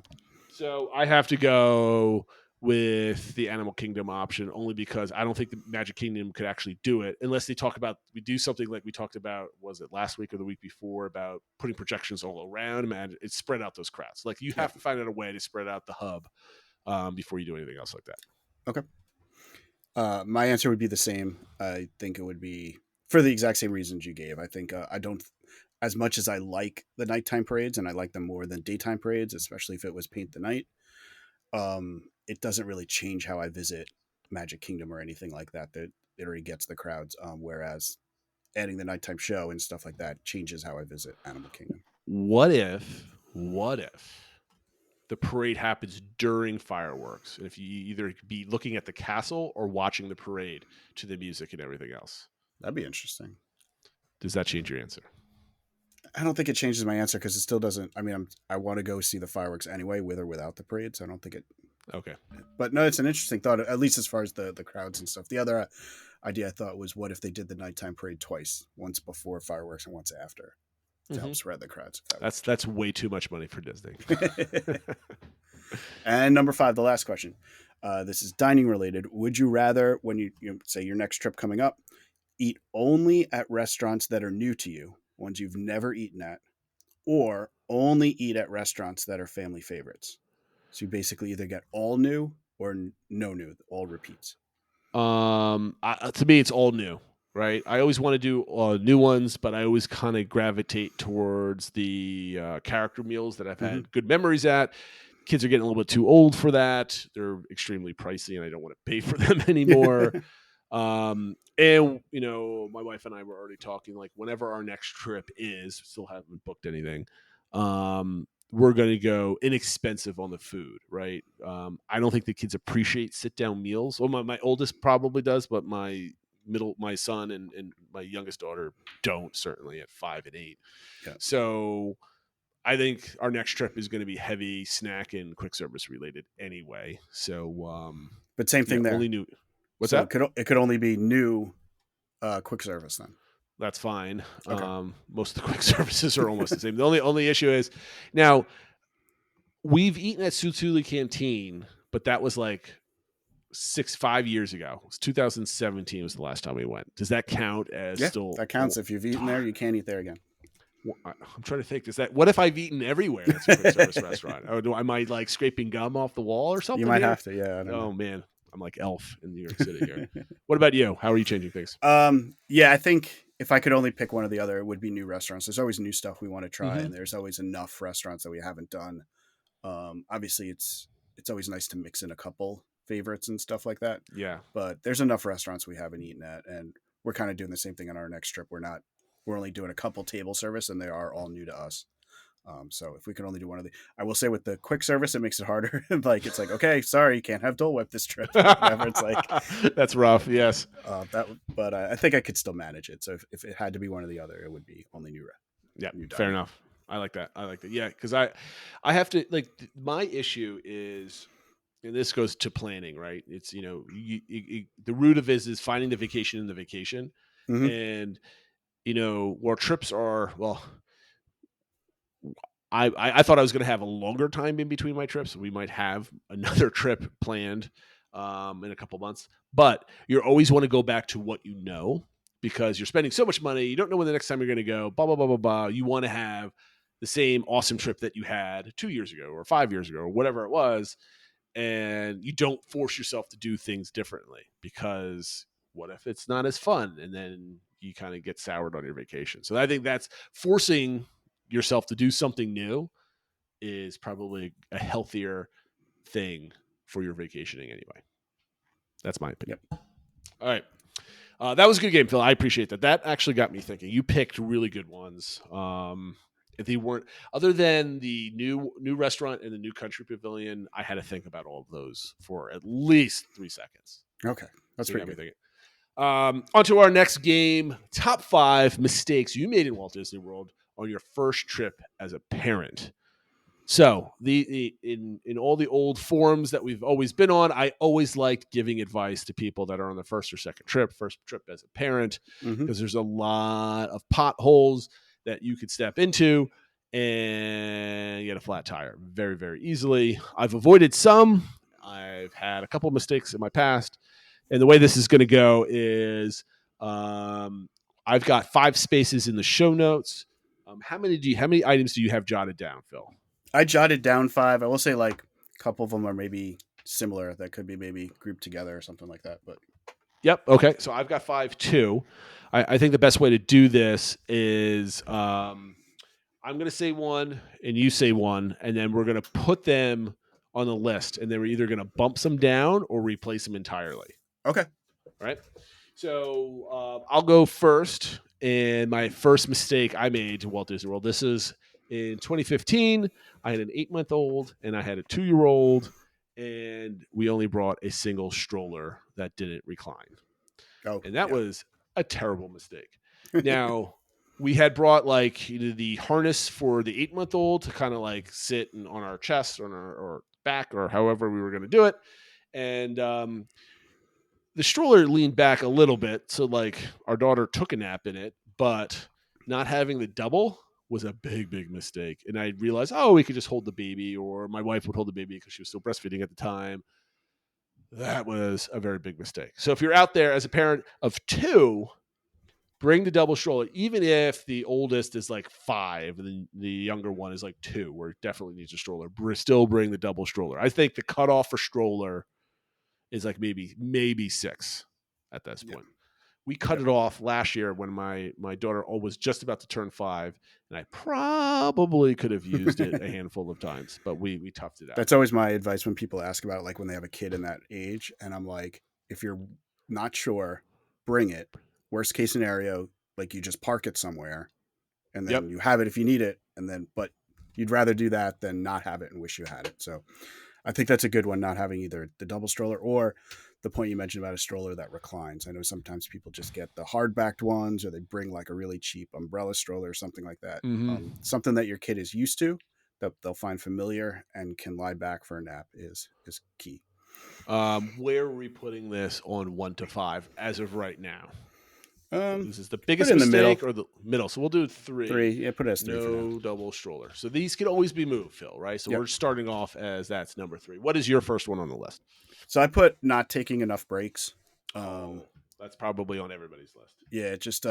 So I have to go with the Animal Kingdom option only because I don't think the Magic Kingdom could actually do it unless we do something like we talked about, was it last week or the week before, about putting projections all around. Man, it spread out those crowds. Like you have to find out a way to spread out the hub before you do anything else like that. Okay. My answer would be the same. I think it would be for the exact same reasons you gave. I think I don't, as much as I like the nighttime parades and I like them more than daytime parades, especially if it was paint the night. It doesn't really change how I visit Magic Kingdom or anything like that. That it already gets the crowds. Whereas adding the nighttime show and stuff like that changes how I visit Animal Kingdom. What if the parade happens during fireworks? If you either be looking at the castle or watching the parade to the music and everything else. That'd be interesting. Does that change your answer? I don't think it changes my answer because it still doesn't. I mean, I want to go see the fireworks anyway, with or without the parade. So I don't think it. Okay. But no, it's an interesting thought, at least as far as the crowds and stuff. The other idea I thought was, what if they did the nighttime parade twice, once before fireworks and once after, to help spread the crowds? That's way too much money for Disney. And number 5, the last question. This is dining related. Would you rather, when you say your next trip coming up, eat only at restaurants that are new to you, ones you've never eaten at, or only eat at restaurants that are family favorites? So you basically either get all new or no new, all repeats. To me, it's all new, right? I always want to do new ones, but I always kind of gravitate towards the character meals that I've had good memories at. Kids are getting a little bit too old for that. They're extremely pricey, and I don't want to pay for them anymore. And my wife and I were already talking, like, whenever our next trip is, still haven't booked anything. We're going to go inexpensive on the food, right? I don't think the kids appreciate sit-down meals. Well, my oldest probably does, but my son and my youngest daughter don't, certainly at 5 and 8. Yeah. So I think our next trip is going to be heavy snack and quick service related anyway. So, but same thing there. Only new. What's so that? It could only be new quick service then. That's fine. Okay. Most of the quick services are almost the same. The only issue is, now we've eaten at Sutuli Canteen, but that was like 5 years ago. It was 2017 was the last time we went. Does that count as Yeah, still? that counts. If you've eaten there, you can't eat there again. I'm trying to think. What if I've eaten everywhere? That's a quick service restaurant. Or am I like scraping gum off the wall or something? You might here? have to. Yeah. I don't know. Man, I'm like Elf in New York City here. What about you? How are you changing things? Yeah, I think if I could only pick one or the other, it would be new restaurants. There's always new stuff we want to try, and there's always enough restaurants that we haven't done. Obviously, it's always nice to mix in a couple favorites and stuff like that. Yeah, but there's enough restaurants we haven't eaten at, and we're kind of doing the same thing on our next trip. We're only doing a couple table service, and they are all new to us. So if we could only do one of I will say with the quick service, it makes it harder. Like it's like, okay, sorry, you can't have Dole Whip this trip. Whatever. It's like that's rough. Yes, but I think I could still manage it. So if it had to be one or the other, it would be only new. Yeah, new fair enough. I like that. Yeah, because I have to my issue is, and this goes to planning, right? It's the root of it is finding the vacation in the vacation, and where trips are I thought I was going to have a longer time in between my trips. We might have another trip planned in a couple months, but you always want to go back to what you know because you're spending so much money. You don't know when the next time you're going to go, blah, blah, blah, blah, blah. You want to have the same awesome trip that you had 2 years ago or 5 years ago or whatever it was. And you don't force yourself to do things differently because what if it's not as fun? And then you kind of get soured on your vacation. So I think that's forcing yourself to do something new is probably a healthier thing for your vacationing anyway. That's my opinion. Yep. All right. That was a good game, Phil. I appreciate that. That actually got me thinking. You picked really good ones. If they weren't, other than the new restaurant and the new country pavilion, I had to think about all of those for at least 3 seconds. Okay. That's pretty good. On to our next game. Top 5 mistakes you made in Walt Disney World on your first trip as a parent. So in all the old forums that we've always been on, I always liked giving advice to people that are on the first trip as a parent, because there's a lot of potholes that you could step into and you get a flat tire very, very easily. I've avoided some. I've had a couple of mistakes in my past. And the way this is going to go is I've got 5 spaces in the show notes. How many items do you have jotted down, Phil? I jotted down 5. I will say like a couple of them are maybe similar. That could be maybe grouped together or something like that. But yep. Okay. So I've got 5 too. I think the best way to do this is I'm going to say one and you say one, and then we're going to put them on the list, and then we're either going to bump some down or replace them entirely. Okay. All right. So I'll go first. And my first mistake I made to Walt Disney World, this is in 2015. I had an 8-month-old and I had a 2-year-old, and we only brought a single stroller that didn't recline. Oh, and that was a terrible mistake. Now, we had brought the harness for the 8-month-old to kind of sit on our chest or back or however we were going to do it. And the stroller leaned back a little bit, so our daughter took a nap in it, but not having the double was a big, big mistake. And I realized, we could just hold the baby, or my wife would hold the baby because she was still breastfeeding at the time. That was a very big mistake. So if you're out there as a parent of 2, bring the double stroller, even if the oldest is 5 and the younger one is 2, where it definitely needs a stroller. Still bring the double stroller. I think the cutoff for stroller is maybe 6 at this point. We cut it off last year when my daughter was just about to turn 5, and I probably could have used it a handful of times, but we toughed it out. That's always my advice when people ask about it, when they have a kid in that age, and I'm like, if you're not sure, bring it. Worst case scenario, you just park it somewhere, and then you have it if you need it, but you'd rather do that than not have it and wish you had it. So I think that's a good one, not having either the double stroller or the point you mentioned about a stroller that reclines. I know sometimes people just get the hard-backed ones, or they bring a really cheap umbrella stroller or something like that. Something that your kid is used to, that they'll find familiar and can lie back for a nap is key. Where are we putting this on 1 to 5 as of right now? This is the Put biggest it in the middle. mistake or the middle. So we'll do 3. 3. Yeah, put it as 3 for now. No double stroller. So these can always be moved, Phil, right? So Yep. we're starting off as that's number 3. What is your first one on the list? So I put not taking enough breaks. That's probably on everybody's list. Yeah, just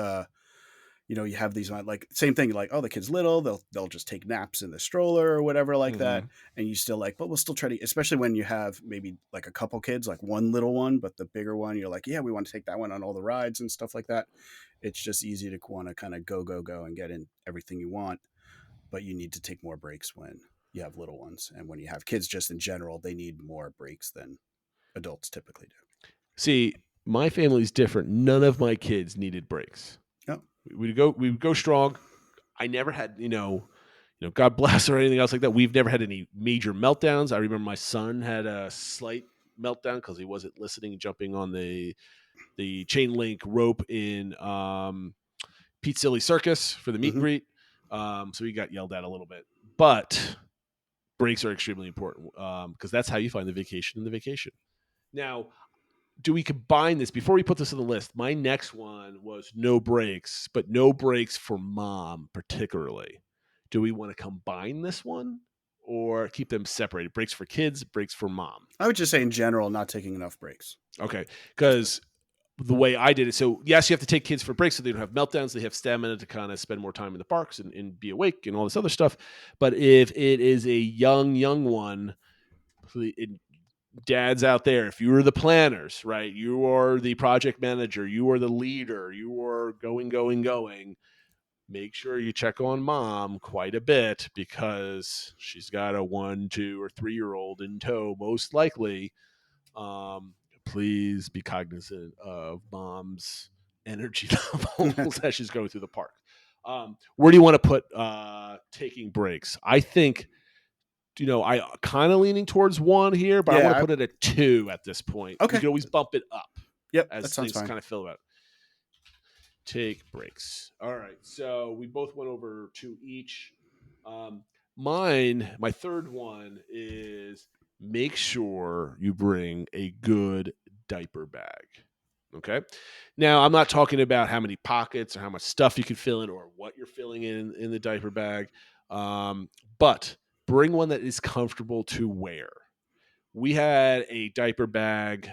you have these like same thing, like, oh, the kid's little, they'll just take naps in the stroller or whatever like that, and you still like, but we'll still try to, especially when you have maybe like a couple kids, like one little one, but the bigger one, you're like, yeah, we want to take that one on all the rides and stuff like that. It's just easy to want to kind of go and get in everything you want, but you need to take more breaks when you have little ones, and when you have kids, just in general, they need more breaks than adults typically do. See, my family's different. None of my kids needed breaks. Oh. We would go strong. I never had, God bless or anything else like that. We've never had any major meltdowns. I remember my son had a slight meltdown because he wasn't listening, jumping on the chain link rope in Pete Silly Circus for the meet and greet. So he got yelled at a little bit. But breaks are extremely important because that's how you find the vacation in the vacation. Now, do we combine this before we put this on the list? My next one was no breaks, but no breaks for mom particularly. Do we want to combine this one or keep them separated? Breaks for kids, breaks for mom. I would just say in general, not taking enough breaks. Okay, because the way I did it, so yes, you have to take kids for breaks so they don't have meltdowns. They have stamina to kind of spend more time in the parks and be awake and all this other stuff. But if it is a young one, dads out there, if you are the planners, right, you are the project manager, you are the leader, you are going, make sure you check on mom quite a bit because she's got a 1, 2, or 3-year-old in tow, most likely. Please be cognizant of mom's energy levels as she's going through the park. Where do you want to put taking breaks? I think, I kind of leaning towards 1 here, but I want to put it at 2 at this point. Okay. You can always bump it up. Yep, as that sounds things fine. kind of fill out. Take breaks. All right. So we both went over 2 each. My third one is make sure you bring a good diaper bag. Okay. Now, I'm not talking about how many pockets or how much stuff you can fill in or what you're filling in the diaper bag, but bring one that is comfortable to wear. We had a diaper bag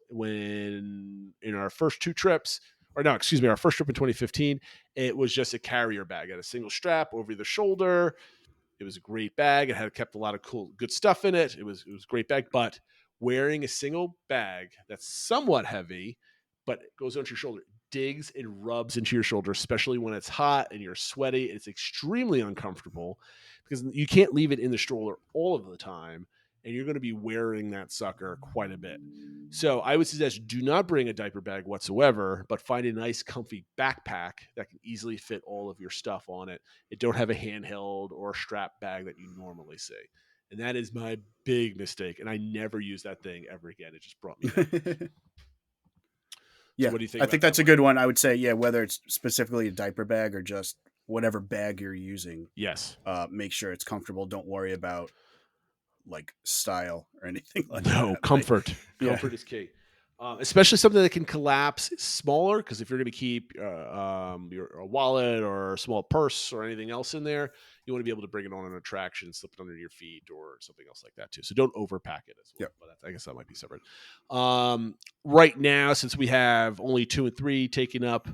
when in our first 2 trips, our first trip in 2015, it was just a carrier bag. It had a single strap over the shoulder. It was a great bag. It had kept a lot of good stuff in it. It was a great bag, but wearing a single bag that's somewhat heavy, but it goes onto your shoulder, digs and rubs into your shoulder, especially when it's hot and you're sweaty. It's extremely uncomfortable because you can't leave it in the stroller all of the time, and you're going to be wearing that sucker quite a bit. So I would suggest do not bring a diaper bag whatsoever, but find a nice comfy backpack that can easily fit all of your stuff on it. It don't have a handheld or a strap bag that you normally see. And that is my big mistake. And I never use that thing ever again. It just brought me down. Yeah, what do you think? I think that's a good one. I would say, whether it's specifically a diaper bag or just whatever bag you're using. Yes. Make sure it's comfortable. Don't worry about like style or anything like that. No, comfort. Comfort is key. Especially something that can collapse smaller, because if you're going to keep your wallet or a small purse or anything else in there, you want to be able to bring it on an attraction, slip it under your feet or something else like that too. So don't overpack it as well. But I guess that might be separate. Right now, since we have only 2 and 3 taken up,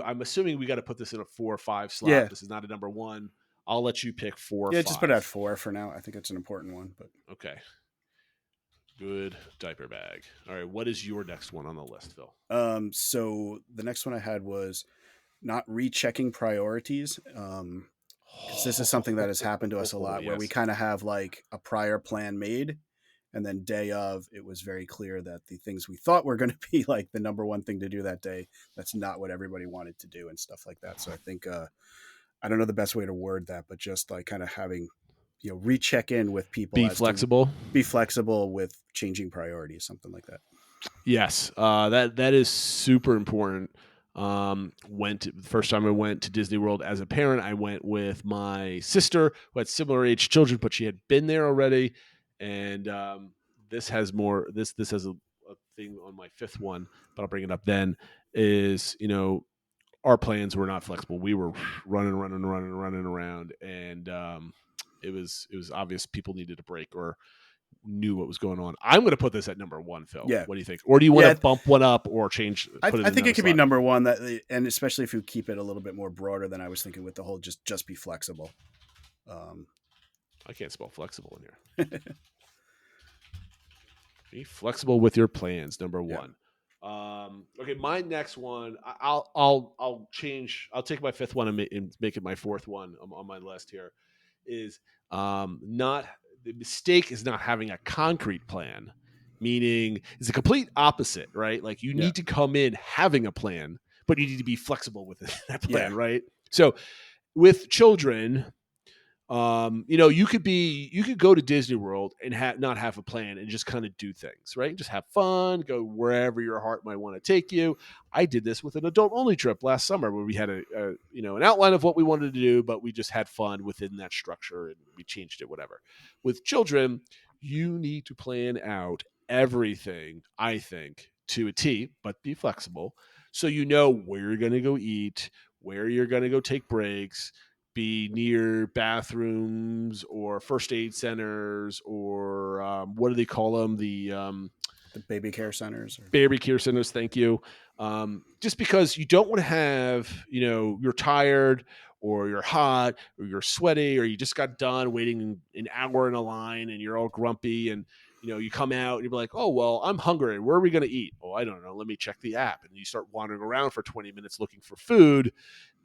I'm assuming we got to put this in a 4 or 5 slot. Yeah. This is not a number 1. I'll let you pick 4 or 5. Just put it at 4 for now. I think it's an important one. But okay. Good diaper bag. All right. What is your next one on the list, Phil? So the next one I had was not rechecking priorities. Because this is something that has happened to us a lot, where we kind of have like a prior plan made, and then day of, it was very clear that the things we thought were going to be like the number 1 thing to do that day, that's not what everybody wanted to do and stuff like that. So I think, I don't know the best way to word that, but just like kind of having, recheck in with people. Be flexible with changing priorities, something like that. Yes. That is super important. The first time I went to Disney World as a parent, I went with my sister who had similar age children, but she had been there already. And, this has a being on my fifth one, but I'll bring it up then, is, our plans were not flexible. We were running around, and it was obvious people needed a break or knew what was going on. I'm going to put this at number one, Phil. Yeah. What do you think? Or do you want to bump one up or change? I Put think it could be slot? number one, and especially if you keep it a little bit more broader than I was thinking with the whole just be flexible. I can't spell flexible in here. Be flexible with your plans. Number one. Okay, my next one. I'll change. I'll take my fifth one and make it my fourth one on my list here. Is not the mistake is not having a concrete plan. Meaning, it's a complete opposite, right? Like you need to come in having a plan, but you need to be flexible with that plan, right? So with children, you could go to Disney World and not have a plan and just kind of do things, right? Just have fun, go wherever your heart might want to take you. I did this with an adult only trip last summer where we had an outline of what we wanted to do, but we just had fun within that structure and we changed it, whatever. With children, you need to plan out everything, I think, to a T, but be flexible. So you know where you're going to go eat, where you're going to go take breaks, be near bathrooms or first aid centers or what do they call them? The baby care centers. Baby care centers, thank you. Just because you don't want to have, you're tired or you're hot or you're sweaty or you just got done waiting an hour in a line and you're all grumpy and, you come out and you're like, oh, well, I'm hungry. Where are we going to eat? Oh, I don't know. Let me check the app. And you start wandering around for 20 minutes looking for food.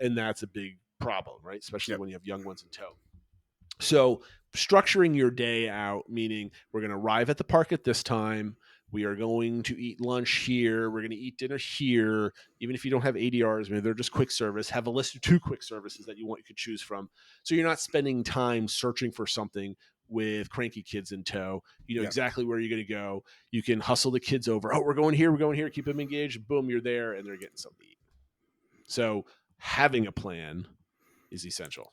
And that's a big problem, right? Especially when you have young ones in tow. So structuring your day out, meaning we're going to arrive at the park at this time. We are going to eat lunch here. We're going to eat dinner here. Even if you don't have ADRs, maybe they're just quick service. Have a list of 2 quick services that you could choose from. So you're not spending time searching for something with cranky kids in tow. You know exactly where you're going to go. You can hustle the kids over. Oh, we're going here. Keep them engaged. Boom, you're there, and they're getting something to eat. So having a plan is essential.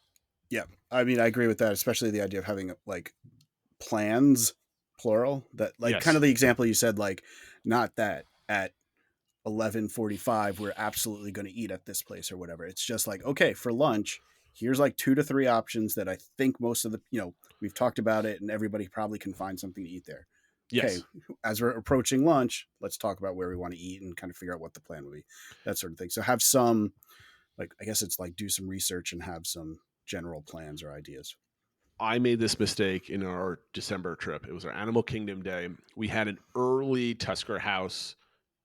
Yeah. I mean, I agree with that, especially the idea of having like plans, plural, that like kind of the example you said, like not that at 11:45 we're absolutely going to eat at this place or whatever. It's just like, okay, for lunch, here's like 2 to 3 options that I think most of the, we've talked about it and everybody probably can find something to eat there. Yes. Okay, as we're approaching lunch, let's talk about where we want to eat and kind of figure out what the plan would be, that sort of thing. So have some, like, I guess it's like do some research and have some general plans or ideas. I made this mistake in our December trip. It was our Animal Kingdom day. We had an early Tusker House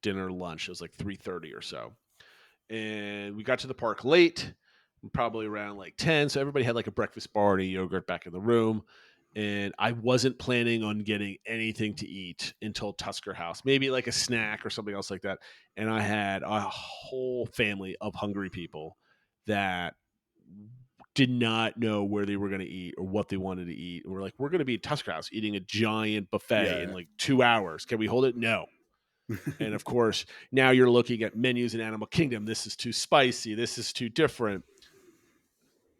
dinner lunch. It was like 3:30 or so. And we got to the park late, probably around like 10. So everybody had like a breakfast bar and a yogurt back in the room. And I wasn't planning on getting anything to eat until Tusker House, maybe like a snack or something else like that. And I had a whole family of hungry people that did not know where they were going to eat or what they wanted to eat. And we're like, we're going to be at Tusker House eating a giant buffet in like 2 hours. Can we hold it? No. And of course, now you're looking at menus in Animal Kingdom. This is too spicy. This is too different.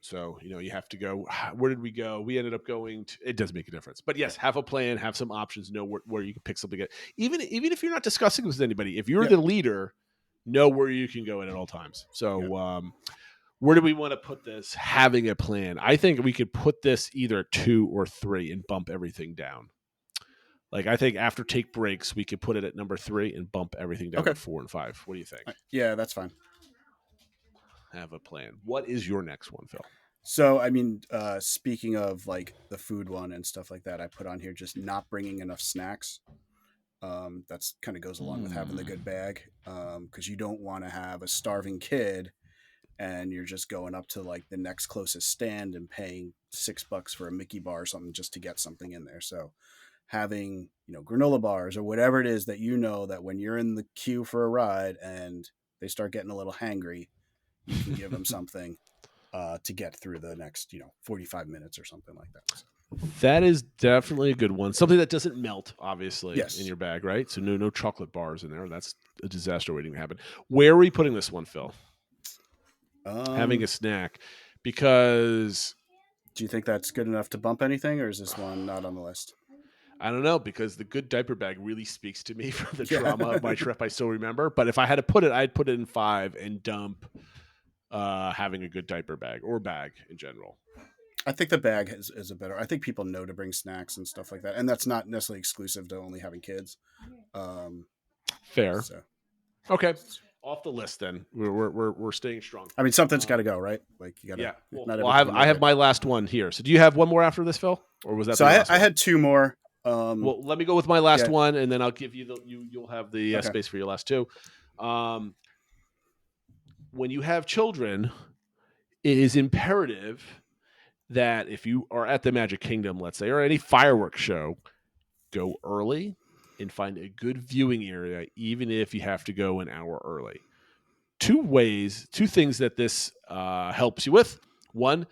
So, you have to go, where did we go? We ended up going to, it does make a difference. But yes, have a plan, have some options, know where you can pick something up. Even if you're not discussing with anybody, if you're the leader, know where you can go at all times. So, where do we want to put this? Having a plan. I think we could put this either 2 or 3 and bump everything down. Like, I think after take breaks, we could put it at number 3 and bump everything down to 4 and 5. What do you think? Yeah, that's fine. Have a plan. What is your next one, Phil? So, I mean, speaking of like the food one and stuff like that, I put on here just not bringing enough snacks. That's kind of goes along with having the good bag, because you don't want to have a starving kid and you're just going up to like the next closest stand and paying $6 for a Mickey bar or something just to get something in there. So having, granola bars or whatever it is that that when you're in the queue for a ride and they start getting a little hangry, you can give them something to get through the next, 45 minutes or something like that. That is definitely a good one. Something that doesn't melt, obviously, in your bag, right? So no chocolate bars in there. That's a disaster waiting to happen. Where are we putting this one, Phil? Having a snack, because do you think that's good enough to bump anything, or is this one not on the list? I don't know, because the good diaper bag really speaks to me from the Yeah. trauma of my trip. I still remember. But if I had to put it, I'd put it in 5 and dump having a good diaper bag or bag in general. I think the bag is a better. I think people know to bring snacks and stuff like that, and that's not necessarily exclusive to only having kids. Um, Fair. so Okay. Off the list then. We're staying strong. I mean, something's got to go, right? Like you got to. Yeah. Well, not I everything have my last one here. So do you have one more after this, Phil? Or was that So the last I one? had 2 more. Well, let me go with my last yeah. one, and then I'll give you you'll have the Okay. space for your last 2. When you have children, it is imperative that if you are at the Magic Kingdom, let's say, or any fireworks show, go early and find a good viewing area, even if you have to go an hour early. 2 things that this helps you with. One,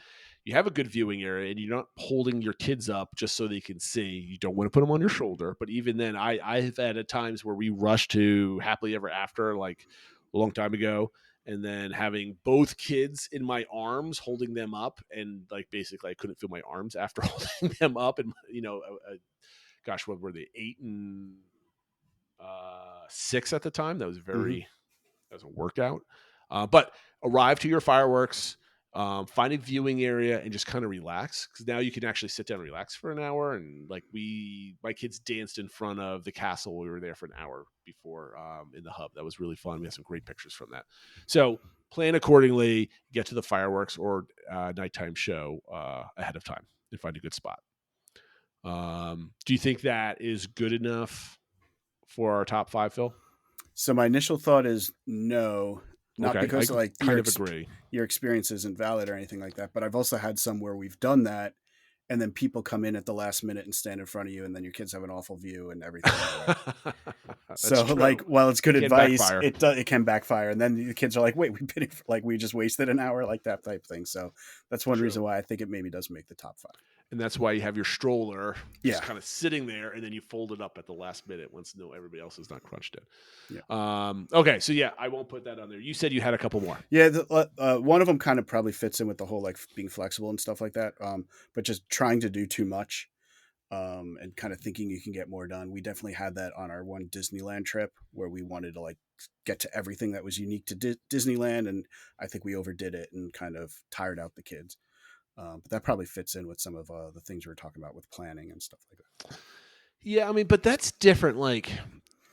you have a good viewing area and you're not holding your kids up just so they can see. You don't want to put them on your shoulder. But even then, I've had at times where we rushed to Happily Ever After, like a long time ago, and then having both kids in my arms, holding them up, and like basically I couldn't feel my arms after holding them up. And gosh, what were they, 8 and 6 at the time? That was that was a workout. But arrive to your fireworks, find a viewing area, and just kind of relax, because now you can actually sit down and relax for an hour. And like my kids danced in front of the castle. We were there for an hour before in the hub. That was really fun. We had some great pictures from that. So plan accordingly. Get to the fireworks or nighttime show ahead of time and find a good spot. Do you think that is good enough for our top 5, Phil? So my initial thought is no, not Okay, because I like kind of agree. your experience isn't valid or anything like that. But I've also had some where we've done that, and then people come in at the last minute and stand in front of you, and then your kids have an awful view and everything. So true. like, while it's good It can advice, backfire. it can backfire, and then the kids are like, "Wait, we just wasted an hour," like that type thing. So that's one True. reason why I think it maybe does make the top 5. And that's why you have your stroller just Yeah. kind of sitting there, and then you fold it up at the last minute once everybody else has not crunched it. Yeah. Okay, so yeah, I won't put that on there. You said you had a couple more. Yeah, one of them kind of probably fits in with the whole like being flexible and stuff like that. But just trying to do too much, and kind of thinking you can get more done. We definitely had that on our one Disneyland trip where we wanted to like get to everything that was unique to Disneyland, and I think we overdid it and kind of tired out the kids. But that probably fits in with some of the things we were talking about with planning and stuff like that. Yeah, I mean, but that's different. Like,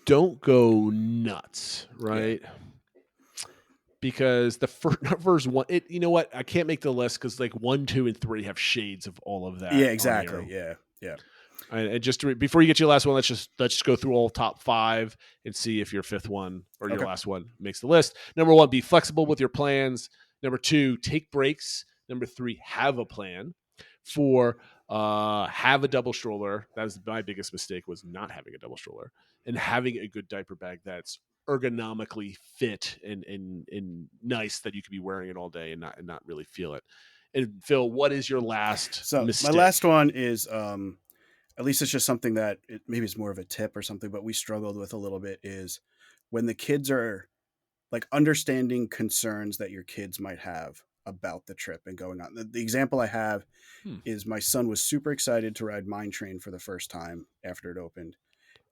don't go nuts, right? Yeah. Because the first one, you know what? I can't make the list because like 1, 2, and 3 have shades of all of that. Yeah, exactly. Yeah. And just before you get to your last one, let's just go through all top 5 and see if your 5th one or your last one makes the list. Number 1, be flexible with your plans. Number 2, take breaks. Number 3, have a plan. 4, have a double stroller. That was my biggest mistake, was not having a double stroller, and having a good diaper bag that's ergonomically fit and nice, that you could be wearing it all day and not really feel it. And Phil, what is your last mistake? My last one is at least it's just something that maybe it's more of a tip or something, but we struggled with a little bit, is when the kids are like understanding concerns that your kids might have about the trip and going on. The example I have is my son was super excited to ride Mine Train for the first time after it opened.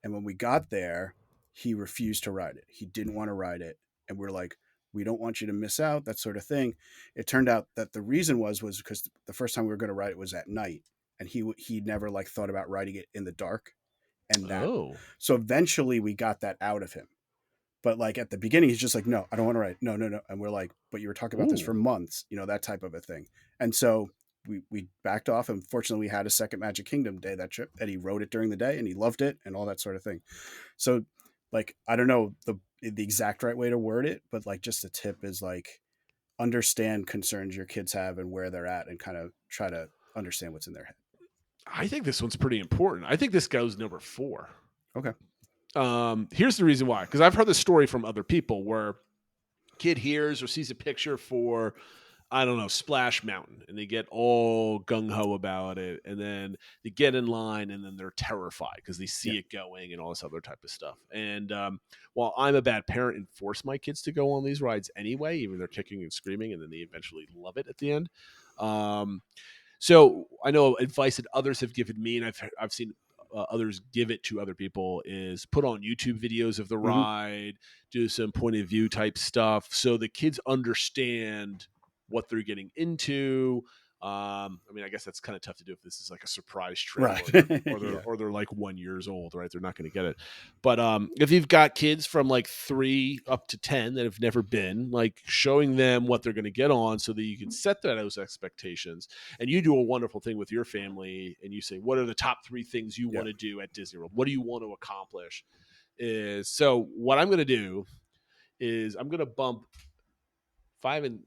And when we got there, he refused to ride it. He didn't want to ride it. And we're like, we don't want you to miss out, that sort of thing. It turned out that the reason was because the first time we were going to ride it was at night. And he never like thought about riding it in the dark. And so eventually we got that out of him. But like at the beginning, he's just like, no, I don't want to ride. No. And we're like, but you were talking about this for months, that type of a thing. And so we backed off. And fortunately, we had a second Magic Kingdom day that trip, and he rode it during the day and he loved it and all that sort of thing. So like, I don't know the exact right way to word it, but like just a tip is like, understand concerns your kids have and where they're at and kind of try to understand what's in their head. I think this one's pretty important. I think this goes number 4. Okay. Here's the reason why, because I've heard this story from other people where kid hears or sees a picture for, I don't know, Splash Mountain, and they get all gung-ho about it, and then they get in line, and then they're terrified because they see it going and all this other type of stuff. And while I'm a bad parent and force my kids to go on these rides anyway, even they're kicking and screaming, and then they eventually love it at the end. So I know advice that others have given me, and I've seen others give it to other people is put on YouTube videos of the Mhm. ride, do some point of view type stuff, so the kids understand what they're getting into. I mean, I guess that's kind of tough to do if this is like a surprise trip, Right. or they're like 1 year old, right? They're not going to get it. But if you've got kids from like 3 up to 10 that have never been, like showing them what they're going to get on, so that you can set those expectations. And you do a wonderful thing with your family, and you say, what are the top 3 things you want to do at Disney World? What do you want to accomplish? So what I'm going to do is I'm going to bump 4 and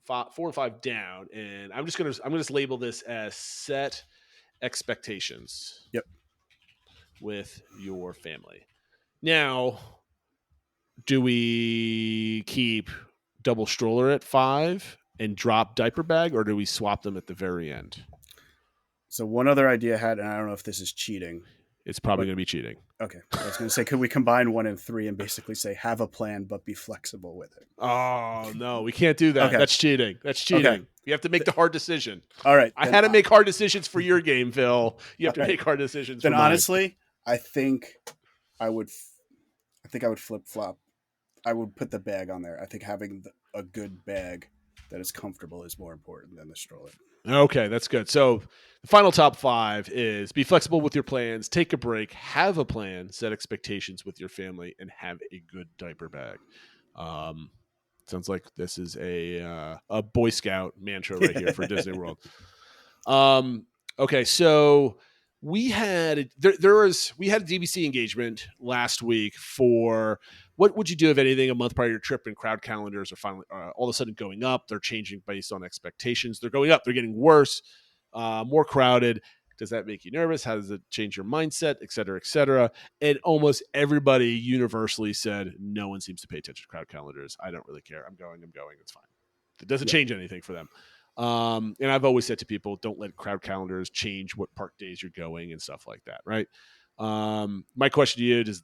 5 down, and I'm going to just label this as set expectations. Yep. With your family. Now, do we keep double stroller at 5 and drop diaper bag, or do we swap them at the very end? So one other idea I had, and I don't know if this is cheating. It's probably going to be cheating. Okay. I was going to say, could we combine 1 and 3 and basically say, have a plan, but be flexible with it? Oh, no, we can't do that. Okay. That's cheating. Okay. You have to make the hard decision. All right. I had to make hard decisions for your game, Phil. You have to make hard decisions Then for mine. honestly, I think I would flip flop. I would put the bag on there. I think having a good bag that is comfortable is more important than the stroller. Okay, that's good. So the final top 5 is be flexible with your plans, take a break, have a plan, set expectations with your family, and have a good diaper bag. Sounds like this is a Boy Scout mantra right here for Disney World. Okay, so we had a DVC engagement last week for what would you do if anything a month prior to your trip, and crowd calendars are finally all of a sudden going up. They're changing based on expectations. They're going up. They're getting worse, more crowded. Does that make you nervous? How does it change your mindset, et cetera, et cetera? And almost everybody universally said, no one seems to pay attention to crowd calendars. I don't really care. I'm going. It's fine. It doesn't change anything for them. And I've always said to people, don't let crowd calendars change what park days you're going and stuff like that, right? My question to you, does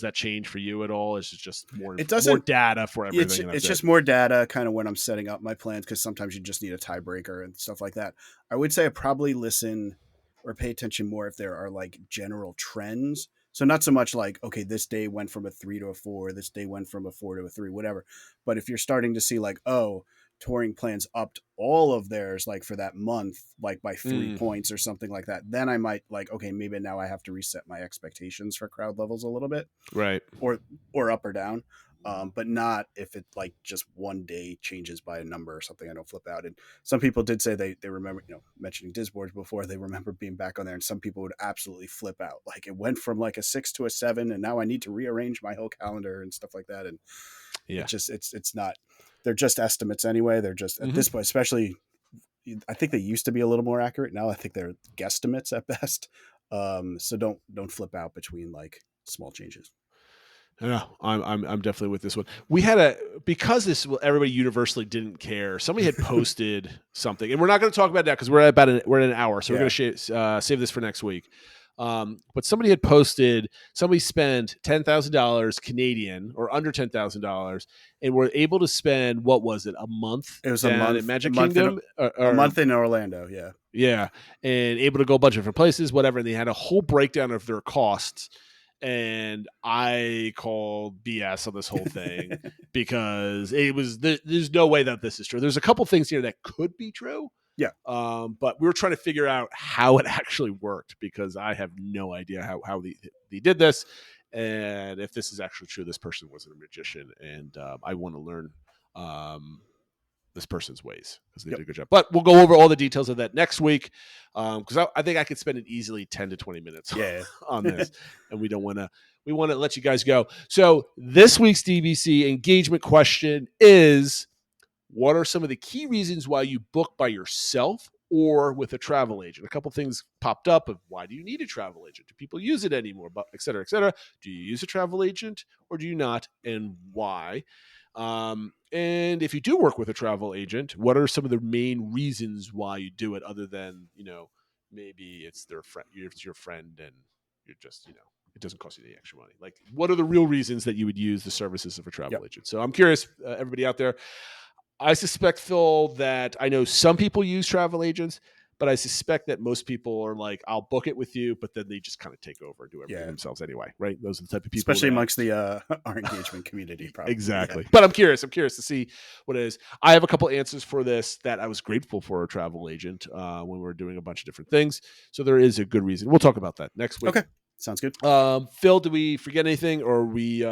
that change for you at all? Is it just more data for everything? It's just more data kind of when I'm setting up my plans, because sometimes you just need a tiebreaker and stuff like that. I would say I probably listen or pay attention more if there are like general trends. So not so much like, okay, this day went from a 3 to a 4, this day went from a 4 to a 3, whatever. But if you're starting to see like, oh, touring plans upped all of theirs like for that month, like by 3 points or something like that, then I might like, okay, maybe now I have to reset my expectations for crowd levels a little bit, right? Or up or down, but not if it like just one day changes by a number or something. I don't flip out. And some people did say they remember, mentioning Disboards before, they remember being back on there, and some people would absolutely flip out, like it went from like a 6 to a 7 and now I need to rearrange my whole calendar and stuff like that. And it's not, they're just estimates anyway. They're just at this point, especially, I think they used to be a little more accurate. Now I think they're guesstimates at best. So don't flip out between like small changes. No, I'm definitely with this one. We had because everybody universally didn't care. Somebody had posted something, and we're not going to talk about that because we're at an hour, so we're going to save this for next week. But somebody had posted, somebody spent $10,000 Canadian or under $10,000 and were able to spend, what was it, a month? It was a month at Magic Kingdom? A month in Orlando, yeah. Yeah, and able to go a bunch of different places, whatever. And they had a whole breakdown of their costs. And I called BS on this whole thing because there's no way that this is true. There's a couple things here that could be true. Yeah. But we were trying to figure out how it actually worked, because I have no idea how they did this. And if this is actually true, this person wasn't a magician. And I want to learn this person's ways, because they did a good job. But we'll go over all the details of that next week, because I think I could spend an easily 10 to 20 minutes on this. And we want to let you guys go. So this week's DVC engagement question is, what are some of the key reasons why you book by yourself or with a travel agent? A couple things popped up of, why do you need a travel agent? Do people use it anymore? But et cetera, et cetera. Do you use a travel agent or do you not? And why? And if you do work with a travel agent, what are some of the main reasons why you do it, other than, maybe it's their friend, it's your friend, and you're just, it doesn't cost you any extra money. Like, what are the real reasons that you would use the services of a travel agent? So I'm curious, everybody out there. I suspect, Phil, that I know some people use travel agents, but I suspect that most people are like, I'll book it with you, but then they just kind of take over and do everything Yeah. themselves anyway, right? Those are the type of people, especially that- amongst the our engagement community. Probably. Exactly. But I'm curious to see what it is. I have a couple answers for this that I was grateful for a travel agent when we were doing a bunch of different things. So there is a good reason. We'll talk about that next week. Okay, sounds good. Phil, do we forget anything, or are we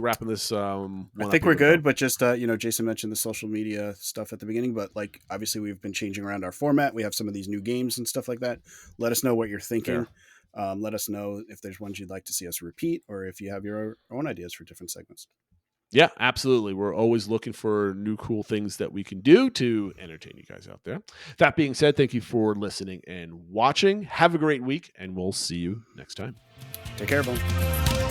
wrapping this? I think we're good, but just Jason mentioned the social media stuff at the beginning, but like obviously we've been changing around our format. We have some of these new games and stuff like that. Let us know what you're thinking. Let us know if there's ones you'd like to see us repeat, or if you have your own ideas for different segments. Yeah, absolutely. We're always looking for new cool things that we can do to entertain you guys out there. That being said, thank you for listening and watching. Have a great week, and we'll see you next time. Take care, everyone.